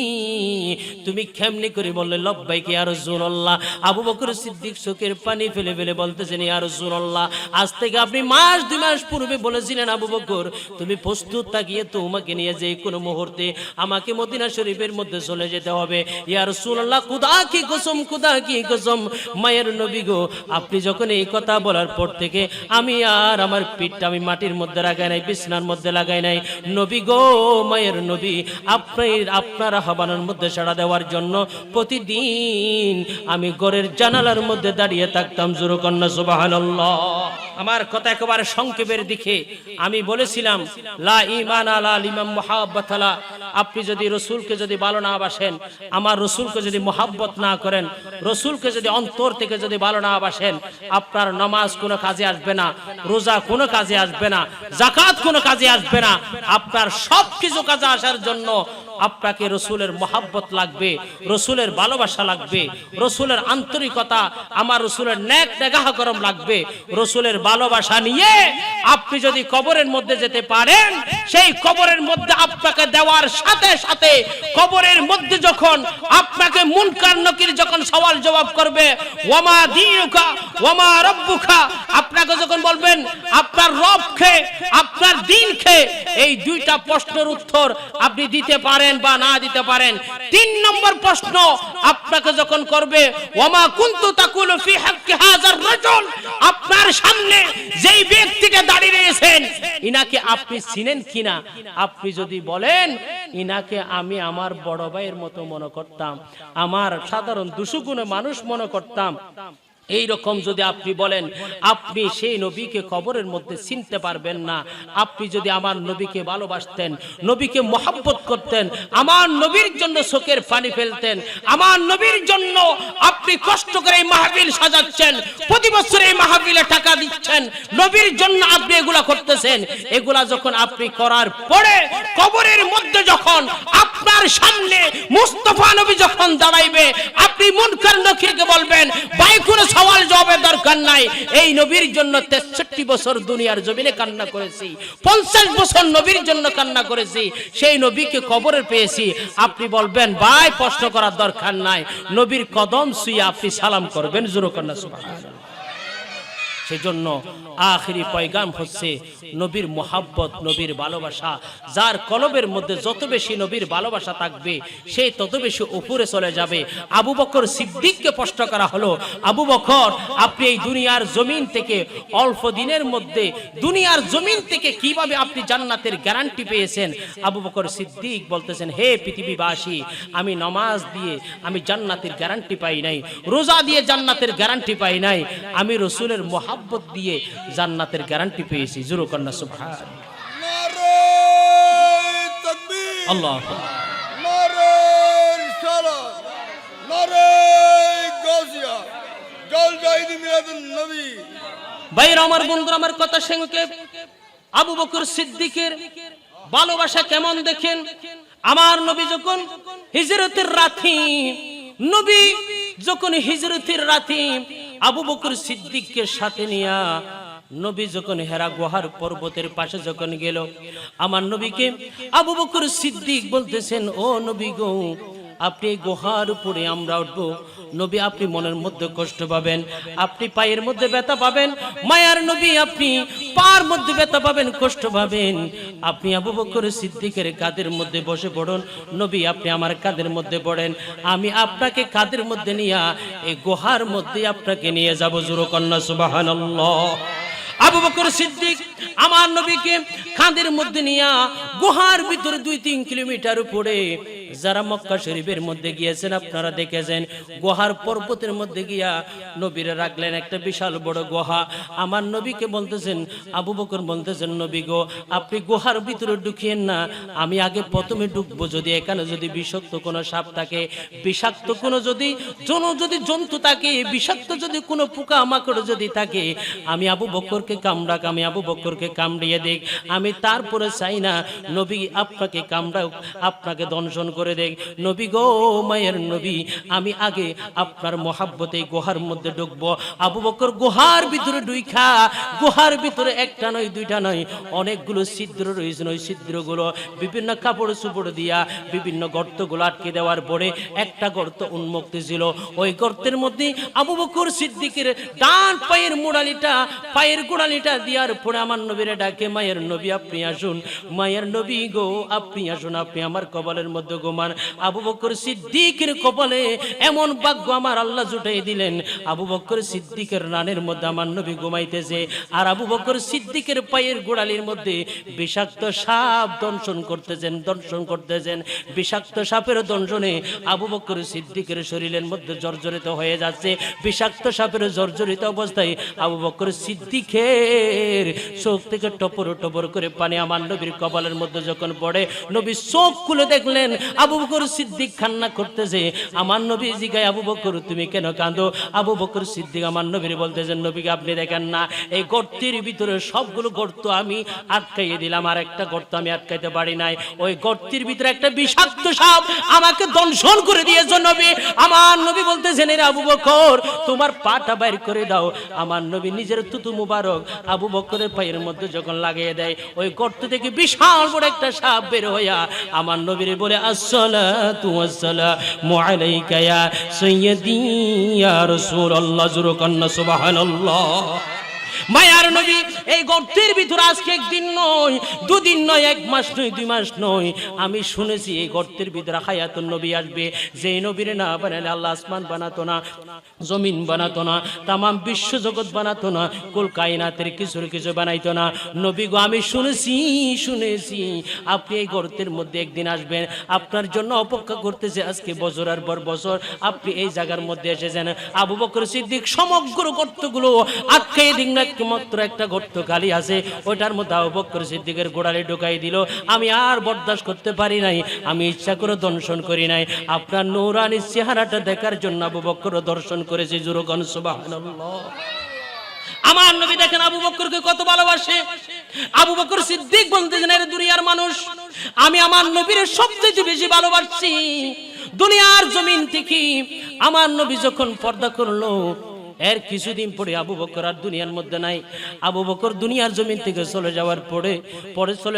তুমি কেমনে করে বললে লব্বাইক ইয়া রাসূলুল্লাহ? আবু বকর সিদ্দিক চোখের পানি ফেলে ফেলে বলতেছেন, ইয়া রাসূলুল্লাহ আজ থেকে আপনি মাস 2 মাস পূর্বে বলেছিলেন আবু বকর তুমি প্রস্তুত থাকিয়ে তোমাকে নিয়ে যে কোনো মুহূর্তে আমাকে মদিনা শরীফের মধ্যে চলে যেতে হবে। ইয়া রাসূলুল্লাহ খুদা কি কসম, খুদা কি কসম, মায়ের নবী গো আপনি যখন এই কথা বলার পর থেকে আমি আর আমার পিঠটা আমি মাটির মধ্যে লাগাই নাই, বিছানার মধ্যে লাগাই নাই। নবী গো, মায়ের নবী আপনার আহ্বানের মধ্যে সাড়া দেওয়ার জন্য প্রতিদিন আমি ঘরের জানালার মধ্যে দাঁড়িয়ে থাকতাম। জোরে কন্না সুবহানাল্লাহ। আমার কথা একেবারে সংক্ষেপের দিকে আমি বলেছিলাম লা ঈমান আলা লিমান মুহাব্বাতালা। আপনি যদি রসুলকে যদি ভালো না বাসেন, আমার রসুলকে যদি মুহাব্বত না করেন, রসুলকে যদি অন্তর থেকে যদি ভালো না বাসেন, আপনার নামাজ কোনো কাজে আসবে না, রোজা কোনো কাজে আসবে না, যাকাত কোনো কাজে আসবে না। আপনার সব কিছু কাজে আসার জন্য আপনাকে রসুলের মহাব্বত লাগবে, রসুলের ভালোবাসা লাগবে, রসুলের আন্তরিকতা, আমার রসুলের নেক নেগাহ করম লাগবে। রসুলের ভালোবাসা নিয়ে আপনি যদি কবরের মধ্যে যেতে পারেন, সেই কবরের মধ্যে আপনাকে দেওয়ার সাথে সাথে কবরের মধ্যে যখন আপনাকে মুনকার নকির যখন সওয়াল জবাব করবে, ওয়ামা দীনুকা ওয়ামা রব্বুকা, আপনাকে যখন বলবেন আপনার রব কে, আপনার দ্বীন কে, এই 2টা প্রশ্নের উত্তর আপনি দিতে পারেন বা না দিতে পারেন। 3 নম্বর প্রশ্ন আপনাকে যখন করবে, ওয়ামা কুনতু তাকুলু ফি হাক্কি হাযার রাজুল, আপনার সামনে যেই ব্যক্তিটা দাঁড়িয়ে রয়েছেন ইনাকে আপনি চিনেন কিনা? আপনি যদি বলেন ইনাকে আমি আমার বড় ভাইয়ের মতো মনে করতাম, আমার সাধারণ দুশুগুণে মানুষ মনে করতাম, এই রকম যদি আপনি বলেন, আপনি সেই নবীকে কবরের মধ্যে চিনতে পারবেন না। আপনি যদি আমার নবীকে ভালোবাসতেন, নবীকে মহব্বত করতেন, আমার নবীর জন্য চোখের পানি ফেলতেন, আমার নবীর জন্য আপনি কষ্ট করে এই মাহফিল সাজাচ্ছেন, প্রতি বছর এই মাহফিলে টাকা দিচ্ছেন, নবীর জন্য আপনি এগুলা করতেছেন, এগুলা যখন আপনি করার পরে কবরের মধ্যে যখন আপনার সামনে মুস্তাফা নবী যখন দাঁড়াইবে, আপনি মুনকার নকিরকে বলবেন, ভাই কোন সওয়াল জবাবের দরকার নাই, এই নবীর জন্য 63 বছর দুনিয়ার জমিনে কান্না করেছি, 50 বছর নবীর জন্য কান্না করেছি, সেই নবীকে কবরে পেয়েছি। আপনি বলবেন ভাই প্রশ্ন করার দরকার নাই, নবীর কদম ছুঁয়ে আপনি সালাম করবেন। জোরে কন্না সুবহানাল্লাহ। সেজন্য আখিরি পয়গাম হচ্ছে নবীর মোহাব্বত, নবীর ভালোবাসা। যার কলবের মধ্যে যত বেশি নবীর ভালোবাসা থাকবে, সে তত বেশি উপরে চলে যাবে। আবু বকর সিদ্দিককে প্রশ্ন করা হলো, আবু বকর আপনি এই দুনিয়ার জমিন থেকে অল্প দিনের মধ্যে দুনিয়ার জমিন থেকে কিভাবে আপনি জান্নাতের গ্যারান্টি পেয়েছেন? আবু বকর সিদ্দিক বলতেছেন, হে পৃথিবীবাসী, আমি নামাজ দিয়ে আমি জান্নাতের গ্যারান্টি পাই নাই, রোজা দিয়ে জান্নাতের গ্যারান্টি পাই নাই, আমি রসুলের মোহাব্বত দিয়ে জান্নাতের গ্যারান্টি পেয়েছি। জোরে কন্না সুবহানাল্লাহ। নারে তাকবীর, আল্লাহু আকবার, নারে রিসালাত, নারে গাজিয়া, জল জাহিদি মিলাদুন নবী। ভাইরা আমার, বন্ধুরা আমার, কথা শুনকে আবু বকর সিদ্দিকের ভালোবাসা কেমন দেখেন। আমার নবী যখন হিজরতের রাতে, নবী যখন হিজরতের রাতে আবু বকর সিদ্দিককে সাথে নিয়া নবী যখন হেরা গুহার পর্বতের পাশে যখন গেল, আমার নবীকে আবু বকর সিদ্দিক বলতেছেন, ও নবী গো, আপনি গুহার উপরে আমরা উঠবো। নবী আপনি মনের মধ্যে কষ্ট পাবেন, আপনি পায়ের মধ্যে ব্যথা পাবেন, মায়ার নবী আপনি পার মধ্যে ব্যথা পাবেন, কষ্ট পাবেন। আপনি আবু বকর সিদ্দিকের কাঁধের মধ্যে বসে পড়ুন। নবী আপনি আমার কাঁধের মধ্যে পড়েন, আমি আপনাকে কাঁধের মধ্যে নিয়ে এই গুহার মধ্যে আপনাকে নিয়ে যাব। জোরে কন্না সুবহানাল্লাহ। আবু বকর সিদ্দিক আমার নবীকে খাদের মধ্যে নিয়া গুহার ভিতরে 2-3 কিলোমিটার উপরে যারা মক্কা শরীফের মধ্যে গিয়েছেন আপনারা দেখেছেন, গুহার পর্বতের মধ্যে গিয়া নবীরে রাখলেন একটা বিশাল বড় গুহা। আমার নবীকে বলতেছেন, আবু বকর বলতেছেন, নবী গো আপনি গুহার ভিতরে ঢুকিয়েন না, আমি আগে প্রথমে ঢুকবো। যদি এখানে যদি বিষাক্ত কোনো সাপ থাকে, বিষাক্ত কোনো যদি জন্তু থাকে, বিষাক্ত যদি কোনো পোকা মাকড় যদি থাকে, আমি আবু বকরকে কামড়াক, আমি আবু বকরকে কামড়িয়ে দেখ, আমি তারপরে চাই না নবী আপনাকে কামড়াক, আপনাকে দংশন করে দেখ। নবী গো মায়ের নবী, আমি আগে আপনার মহাব্বতে গুহার মধ্যে ঢুকবো। আবু বকর গুহার ভিতরে ঢুইখা, গুহার ভিতরে একটা নয় দুইটা নয় অনেকগুলো ছিদ্র রয়েছে। ওই ছিদ্রগুলো বিভিন্ন কাপড় চোপড় দিয়া বিভিন্ন গর্তগুলো আটকে দেওয়ার পরে একটা গর্ত উন্মুক্ত ছিল। ওই গর্তের মধ্যে আবু বকর সিদ্দিকের ডান পায়ের গোড়ালিটা দেওয়ার পরে আমার নবীরে ডাকে, মায়ের নবী আপনি আসুন, মায়ের নবী গো আপনি আসুন, আপনি আমার কপালের মধ্যে ঘুমান। আবু বকর সিদ্দিকের কপালে এমন ভাগ্য আমার আল্লাহ জুটাই দিলেন, আবু বকর সিদ্দিকের রানের মধ্যে আমার নবী ঘুমাইতেছে, আর আবু বকর সিদ্দিকের পায়ের গোড়ালির মধ্যে বিষাক্ত সাপ দংশন করতেছেন। বিষাক্ত সাপের দংশনে আবু বকর সিদ্দিকের শরীরের মধ্যে জর্জরিত হয়ে যাচ্ছে। বিষাক্ত সাপের জর্জরিত অবস্থায় আবু বকর সিদ্দিকের চোখ থেকে টপর টপর করে পানি আমার নবীর কপালের মধ্যে যখন পড়ে, নবী চোখ খুলে দেখলেন আবু বকর সিদ্দিক কান্না করতেছে। আমার নবী জিগায়, আবু বকর তুমি কেন কাঁদো? আবু বকর সিদ্দিক আমার নবীর বলতেছেন, নবীকে আপনি দেখেন না এই গর্তের ভিতরে সবগুলো গর্ত আমি আটকাইয়ে দিলাম, আর একটা গর্ত আমি আটকাইতে পারি নাই। ওই গর্তের ভিতরে একটা বিষাক্ত সাপ আমাকে দংশন করে দিয়েছে নবী। আমার নবী বলতেছেন, এর আবু বকর তোমার পাটা বাইর করে দাও। আমার নবী নিজের তুতু মুবারক আবু বকরের পায়ের মধ্যে যখন লাগিয়ে দেয়, ওই গর্ত থেকে বিশাল বড় একটা সাপ বের হইয়া আমার নবীর বলে, আসসালাতু ওয়াসসালামু আলাইকা ইয়া সাইয়্যিদি ইয়া রাসূলুল্লাহ, যুরকান্না সুবহানাল্লাহ। মায়ার নবী এই গর্তের ভিতরে আজকে একদিন নয়, দুদিন নয়, 1 মাস নয়, 2 মাস নয়, আমি শুনেছি এই গর্তের ভিতরে হায়াতুন নবী আসবে। যে নবীর না বানালে আল্লাহ আসমান বানাতো না, জমিন বানাতো না, তাম বিশ্ব জগৎ বানাতো না, কুল কায়নাতের কিছু বানাইতো না। নবী গো আমি শুনেছি আপনি এই গর্তের মধ্যে একদিন আসবেন, আপনার জন্য অপেক্ষা করতেছে আজকে বছরের পর বছর, আপনি এই জায়গার মধ্যে এসেছেন। আবু বকর সিদ্দিক সমগ্র গর্তগুলো আটকাই দিন না, মাত্র একটা গর্ত খালি আছে, ওটার মধ্যে আবু বকর সিদ্দিকের গোড়ালি ঢুকাই দিল। আমি আর বরদাস্ত করতে পারি নাই, আমি ইচ্ছা করে দংশন করি নাই, আপনার নূরানি চেহারাটা দেখার জন্য আবু বকর দর্শন করেছি। জুরগান সুবহানাল্লাহ। আমার নবী দেখেন আবু বকরকে কত ভালোবাসে। আবু বকর সিদ্দিক বলতেছেন, এর দুনিয়ার মানুষ, আমি আমার নবীর সবচেয়ে বেশি ভালোবাসি দুনিয়ার জমিন থেকে। আমার নবী যখন পর্দা করলো, এর কিছুদিন পরে আবু বকর আর দুনিয়ার মধ্যে নাই। আবু বকর দুনিয়ার জমিন থেকে চলে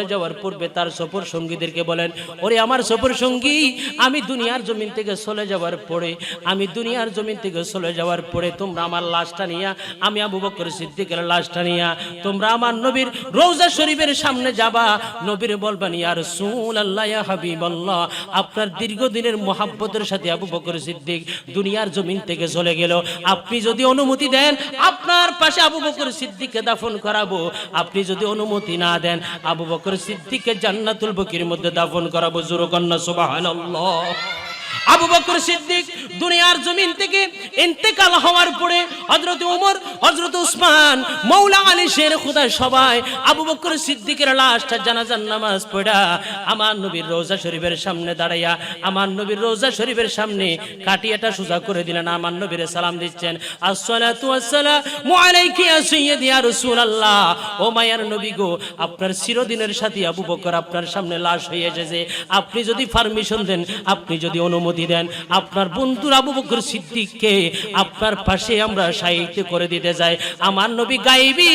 যাওয়ার পূর্বে তার সফর সঙ্গীদেরকে বলেন, ওরে আমার সফর সঙ্গী, আমি দুনিয়ার জমিন থেকে চলে যাওয়ার পরে তোমরা আমার লাশটা নিয়া, আমি আবু বকর সিদ্দিকের লাশটা নিয়া তোমরা আমার নবীর রওজা শরীফের সামনে যাবা। নবীর বলবেন, ইয়া রাসূলুল্লাহ, ইয়া হাবিবাল্লাহ, আপনার দীর্ঘদিনের মুহাব্বতের সাথে আবু বকর সিদ্দিক দুনিয়ার জমিন থেকে চলে গেল, আপনি যদি অনুমতি দেন আপনার পাশে আবু বকর সিদ্দিককে দাফন করাবো। আপনি যদি অনুমতি না দেন আবু বকর সিদ্দিককে জান্নাতুল বকির মধ্যে দাফন করাবো। জোরকন্না সুবহানাল্লাহ। আবু বকর সিদ্দিক দুনিয়ার জমিন থেকে ইন্তেকাল হওয়ার পরে হযরত ওমর, হযরত উসমান, মাওলা আলী শের খুদা সবাই আবু বকর সিদ্দিকের লাশটা জানাজার নামাজ পড়া আমার নবীর রওজা শরীফের সামনে দাঁড়াইয়া, আমার নবীর রওজা শরীফের সামনে কাটিয়াটা সোজা করে দিলেন। আমার নবীর সালাম দিচ্ছেন, আসসালাতু ওয়াসসালামু আলাইকা ইয়া সাইয়্যিদি ইয়া রাসূলুল্লাহ। ও মায়ার নবী গো, আপনার চিরদিনের সাথী আবু বকর আপনার সামনে লাশ হয়ে এসেছে, আপনি যদি পারমিশন দেন, আপনি যদি অনুমতি দেন, আপনার বন্ধু আবু বকর সিদ্দিককে আপনার পাশে আমরা শায়িত করে দিতে যাই। আমার নবী গায়েবী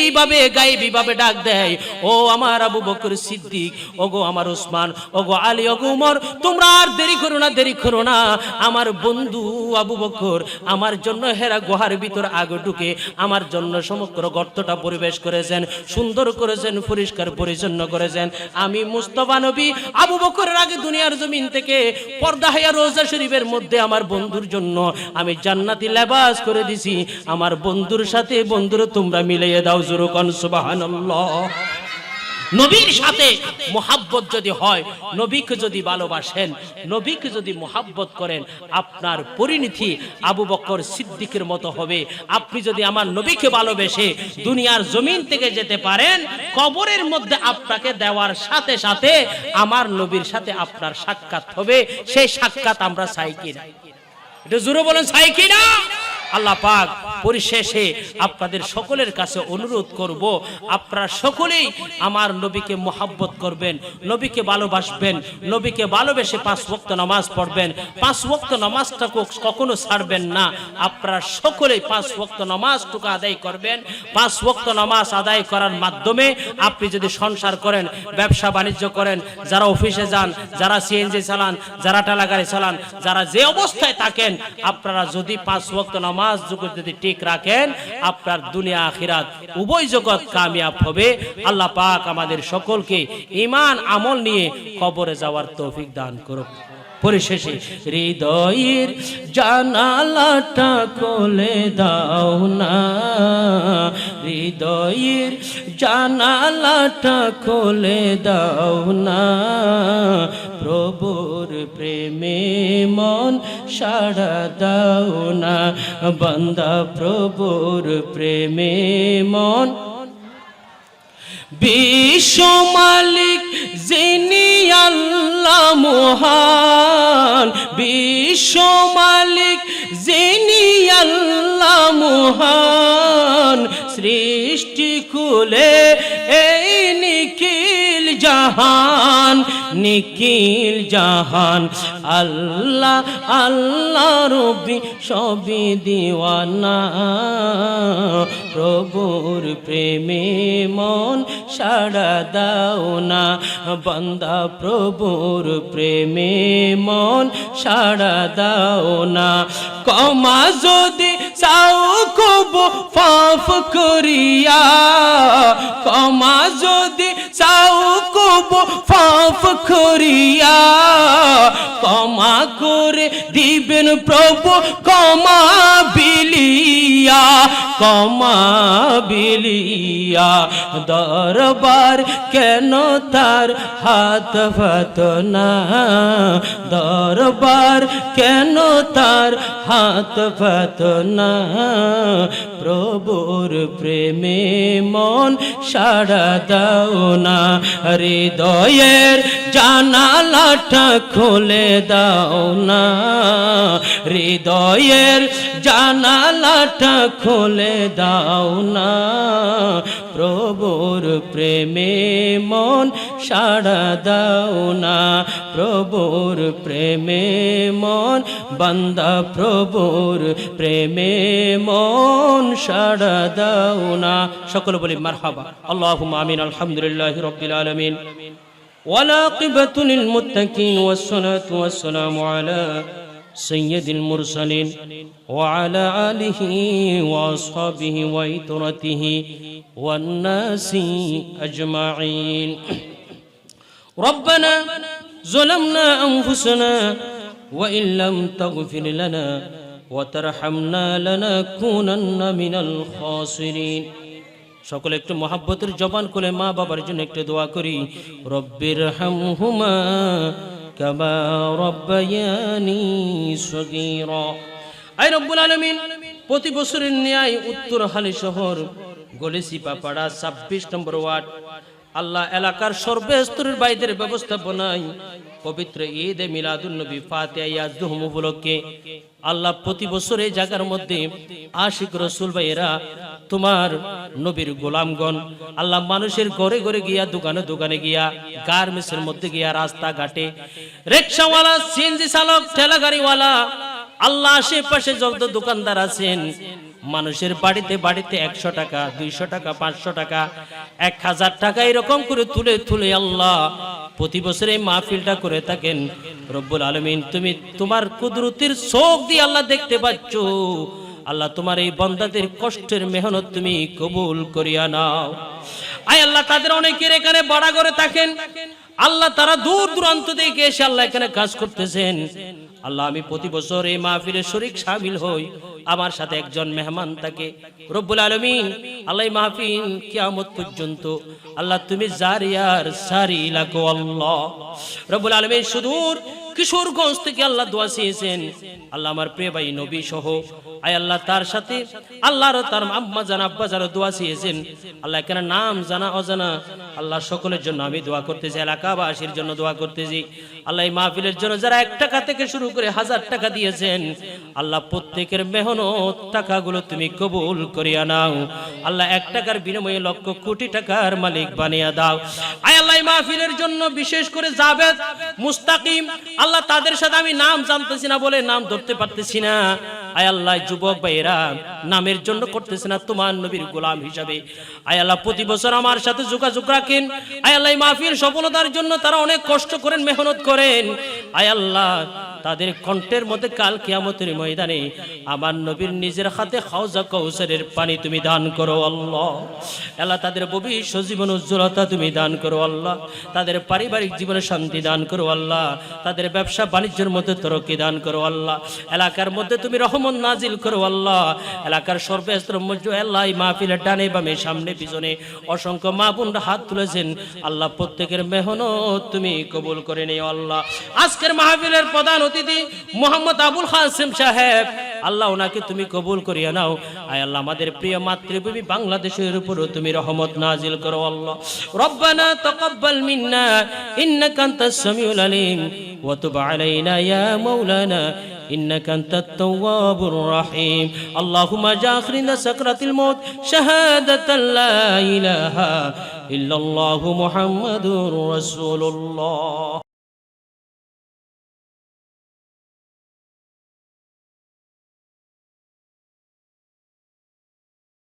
ভাবে ডাক দেয়, ও আমার আবু বকর সিদ্দিক, ও গো আমার উসমান, ও গো আলী, ও গো উমর, তোমরা আর দেরি করো না। আমার বন্ধু আবু বকর আমার জন্য হেরা গুহার ভিতর আগে ঢুকে আমার জন্য সমগ্র গর্তটা পরিবেশ করেছেন, সুন্দর করেছেন, পরিষ্কার পরিচ্ছন্ন করেছেন। আমি মুস্তাফা নবী আবু বকরের আগে দুনিয়ার জমিন থেকে পর্দা হায়া রওজা শরীফের মধ্যে আমার বন্ধুর জন্য আমি জান্নাতি লেবাস করে দিছি। আমার বন্ধুর সাথে বন্ধুর তোমরা মিলিয়ে দাও। জোরকান সুবহানাল্লাহ। নবীর সাথে মোহাব্বত যদি হয়, নবীকে যদি ভালোবাসেন, নবীকে যদি মোহাব্বত করেন, আপনার পরিণতি আবু বকর সিদ্দিকের মতো হবে। আপনি যদি আমার নবীকে ভালোবেসে দুনিয়ার জমিন থেকে যেতে পারেন, কবরের মধ্যে আপনাকে দেওয়ার সাথে সাথে আমার নবীর সাথে আপনার সাক্ষাৎ হবে। সেই সাক্ষাৎ আমরা চাই কিনা? এটা জোরে বলেন, চাই কিনা? আল্লাহ পাক পরিশেষে আপনাদের সকলের কাছে অনুরোধ করব, আপনারা সকলেই আমার নবীকে মোহাব্বত করবেন, নবীকে ভালোবাসবেন, নবীকে ভালোবেসে 5 ওয়াক্ত নামাজ পড়বেন। 5 ওয়াক্ত নামাজটা কখনো ছাড়বেন না। আপনারা সকলেই 5 ওয়াক্ত নামাজটুকু আদায় করবেন। 5 ওয়াক্ত নামাজ আদায় করার মাধ্যমে আপনি যদি সংসার করেন, ব্যবসা বাণিজ্য করেন, যারা অফিসে যান, যারা সিএনজি চালান, যারা ঠেলা গাড়ি চালান, যারা যে অবস্থায় থাকেন, আপনারা যদি 5 ওয়াক্ত নামাজ যদি ঠিক রাখেন, আপনার দুনিয়া আখিরাত উভয় জগৎ কামিয়াব হবে। আল্লাহ পাক আমাদের সকলকে ঈমান আমল নিয়ে কবরে যাওয়ার তৌফিক দান করুক। পরিশেষে হৃদয়ের জানালাটা খুলে দাও না, হৃদয়ের জানালাটা খুলে দাও না, প্রভুর প্রেমে মন সাড়া দাও না, বান্দা প্রভুর প্রেমে মন। বিশ্ব মালিক যিনি আল্লাহ মহান, বিশ্ব মালিক যিনি আল্লাহ মহান, সৃষ্টি খুলে এই নিখিল জাহান, নিখিল জাহান। আল্লাহ আল্লাহ রবি সবই দিওয়ানা, প্রভুর প্রেমে মন সাড়া দাও না, বান্দা প্রভুর প্রেমে মন সাড়া দাও না। ক্ষমা যদি চাও খুব পাপ করিয়া, ক্ষমা যদি চাও খুব পাপ করিয়া, ক্ষমা করে দিবেন প্রভু ক্ষমা বিলিয়া, ক্ষমা বিলিয়া। দরবার কেন তার হাত পাত না, দরবার কেন তার হাত পাত না, প্রভুর প্রেমে মন সাড়া দাও না, হৃদয়ের জানালাটা খুলে দাও না, হৃদয়ের জানালাটা খুলে দাও না, প্রভুর প্রেমে মন সাড়া দাও না, প্রভুর প্রেমে মন, বান্দা প্রভুর প্রেমে মন সাড়া দাও না। সকলে বলি মারহাবা, আল্লাহুম্মা আমিন। আলহামদুলিল্লাহি রাব্বিল আলামিন, والعاقبة للمتقين والصلاة والسلام على سيد المرسلين وعلى آله وأصحابه وإطرته والناس أجمعين. ربنا ظلمنا أنفسنا وإن لم تغفر لنا وترحمنا لنكونن من الخاسرين. সকলে একটু মহাব্বতের জবান খুলে মা বাবার জন্য একটু দোয়া করি। রব্বির হামহুমা কামা রব্বায়ানি সগীরা। আয় রব্বুল আলামিন, প্রতি বছরের ন্যায় উত্তর হালি শহর গলিসিপাপাড়া 26 নম্বর ওয়ার্ড আল্লাহ এলাকার সর্বস্তরের বাইদের ব্যবস্থাপনায় পবিত্র ঈদ এ মিলাদুন নবী ফাতিহা ইয়াজদুহুম উপলক্ষে আল্লাহ প্রতি বছর এই জায়গার মধ্যে আশিক রাসূল ভাইয়েরা, তোমার নবীর গোলামগণ আল্লাহ মানুষের ঘরে ঘরে গিয়া, দোকানে দোকানে গিয়া, গার্মেন্টসের মধ্যে গিয়া, রাস্তাঘাটে রিকশাওয়ালা, সিএনজি চালক, ঠেলা গাড়িওয়ালা, আল্লাহ আশেপাশে যত দোকানদার আছেন, মানুষের বাড়িতে বাড়িতে 100 টাকা, 200 টাকা, 500 টাকা, 1000 টাকা এরকম করে তুলে তুলে আল্লাহ প্রতি বছর এই মাহফিলটা করে থাকেন। রব্বুল আলামিন, তুমি তোমার কুদরতের চোখ দিয়ে আল্লাহ দেখতে পাচ্ছ। আল্লাহ তোমার এই বান্দাদের কষ্টের মেহনত তুমি কবুল করিয়া নাও। আয় আল্লাহ, তাদের অনেকের এখানে ভাড়া করে থাকেন, আল্লাহ তারা দূর দূরান্ত থেকে এসে আল্লাহ এখানে কাজ করতেছেন। আল্লাহ আমি প্রতি বছর এই মাহফিলে শরীক শামিল হই, আমার সাথে একজন মেহমান থাকে। রব্বুল আলামিন আল্লাহ এই মাহফিল কিয়ামত পর্যন্ত আল্লাহ তুমি জারিয়ার সারি লাগো আল্লাহ। রব্বুল আলামিন সুদূর কিশোরগঞ্জ থেকে আল্লাহ দোয়া চেয়েছেন, আল্লাহ আমার প্রিয় ভাই নবী সহ আয় আল্লাহ তার সাথে আল্লাহর তার আম্মা জান আব্বা যারা দোয়া চেয়েছেন, আল্লাহ কেন নাম জানা অজানা আল্লাহ সকলের জন্য আমি দোয়া করতেছি, এলাকাবাসীর জন্য দোয়া করতেছি। আল্লাহ এই মাহফিলের জন্য যারা 1 টাকা থেকে শুরু করে 1000 টাকা দিয়েছেন, আল্লাহ প্রত্যেকের মেহনত টাকাগুলো তুমি কবুল করিয়া নাও। আল্লাহ 1 টাকার বিনিময়ে লক্ষ কোটি টাকার মালিক বানিয়ে দাও। আয় আল্লাহ এই মাহফিলের জন্য বিশেষ করে জাবেদ মুস্তাকিম, আল্লাহ তাদের সাথে আমি নাম জানতেছি না বলে নাম ধরতে পারতেছি না। আয় আল্লাহ যুবক ভাইরা নামের জন্য করতেছে না, তোমার নবীর গোলাম হিসাবে আয় আল্লাহ প্রতি বছর আমার সাথে যোগাযোগ রাখেন। আয় আল্লাহ এই মাহফিল সফলতার জন্য তারা অনেক কষ্ট করেন, মেহনত করেন। আয় আল্লাহ তাদের কণ্ঠের মধ্যে কাল কিয়ামতের ময়দানে আমার নবীর নিজের হাতে হাউজা কাউসারের পানি তুমি দান করো আল্লাহ। আল্লাহ তাদের ভবিষ্যৎ জীবন উজ্জ্বলতা তুমি দান করো আল্লাহ, তাদের পারিবারিক জীবনে শান্তি দান করো আল্লাহ, তাদের ব্যবসা বাণিজ্যের মধ্যে তরক্কি দান করো আল্লাহ, এলাকার মধ্যে তুমি রহমত নাজিল করো আল্লাহ। এলাকার সর্বস্তর মধ্যে আল্লাহ এই মাহফিলের ডানে বামে সামনে পিছনে অসংখ্য মা বোনরা হাত তুলেছেন, আল্লাহ প্রত্যেকের মেহনত তুমি কবুল করে নিও আল্লাহ। আজকের মাহফিলের প্রধান অতিথি মোহাম্মদ আবুল কাসেম সাহেব, আল্লাহ ওনাকে তুমি কবুল করিয়া নাও। আয় আল্লাহ আমাদের প্রিয় মাতৃভূমি বাংলাদেশের উপরও তুমি রহমত নাজিল করো আল্লাহ। রব্বানা তাকাব্বাল মিন্না ইন্নাকা আনতাস সামিউল আলিম ওয়া তুব আলাইনা ইয়া মাওলানা إنك أنت التواب الرحيم اللهم اجعلنا سكرة الموت شهادة لا إله إلا الله محمد رسول الله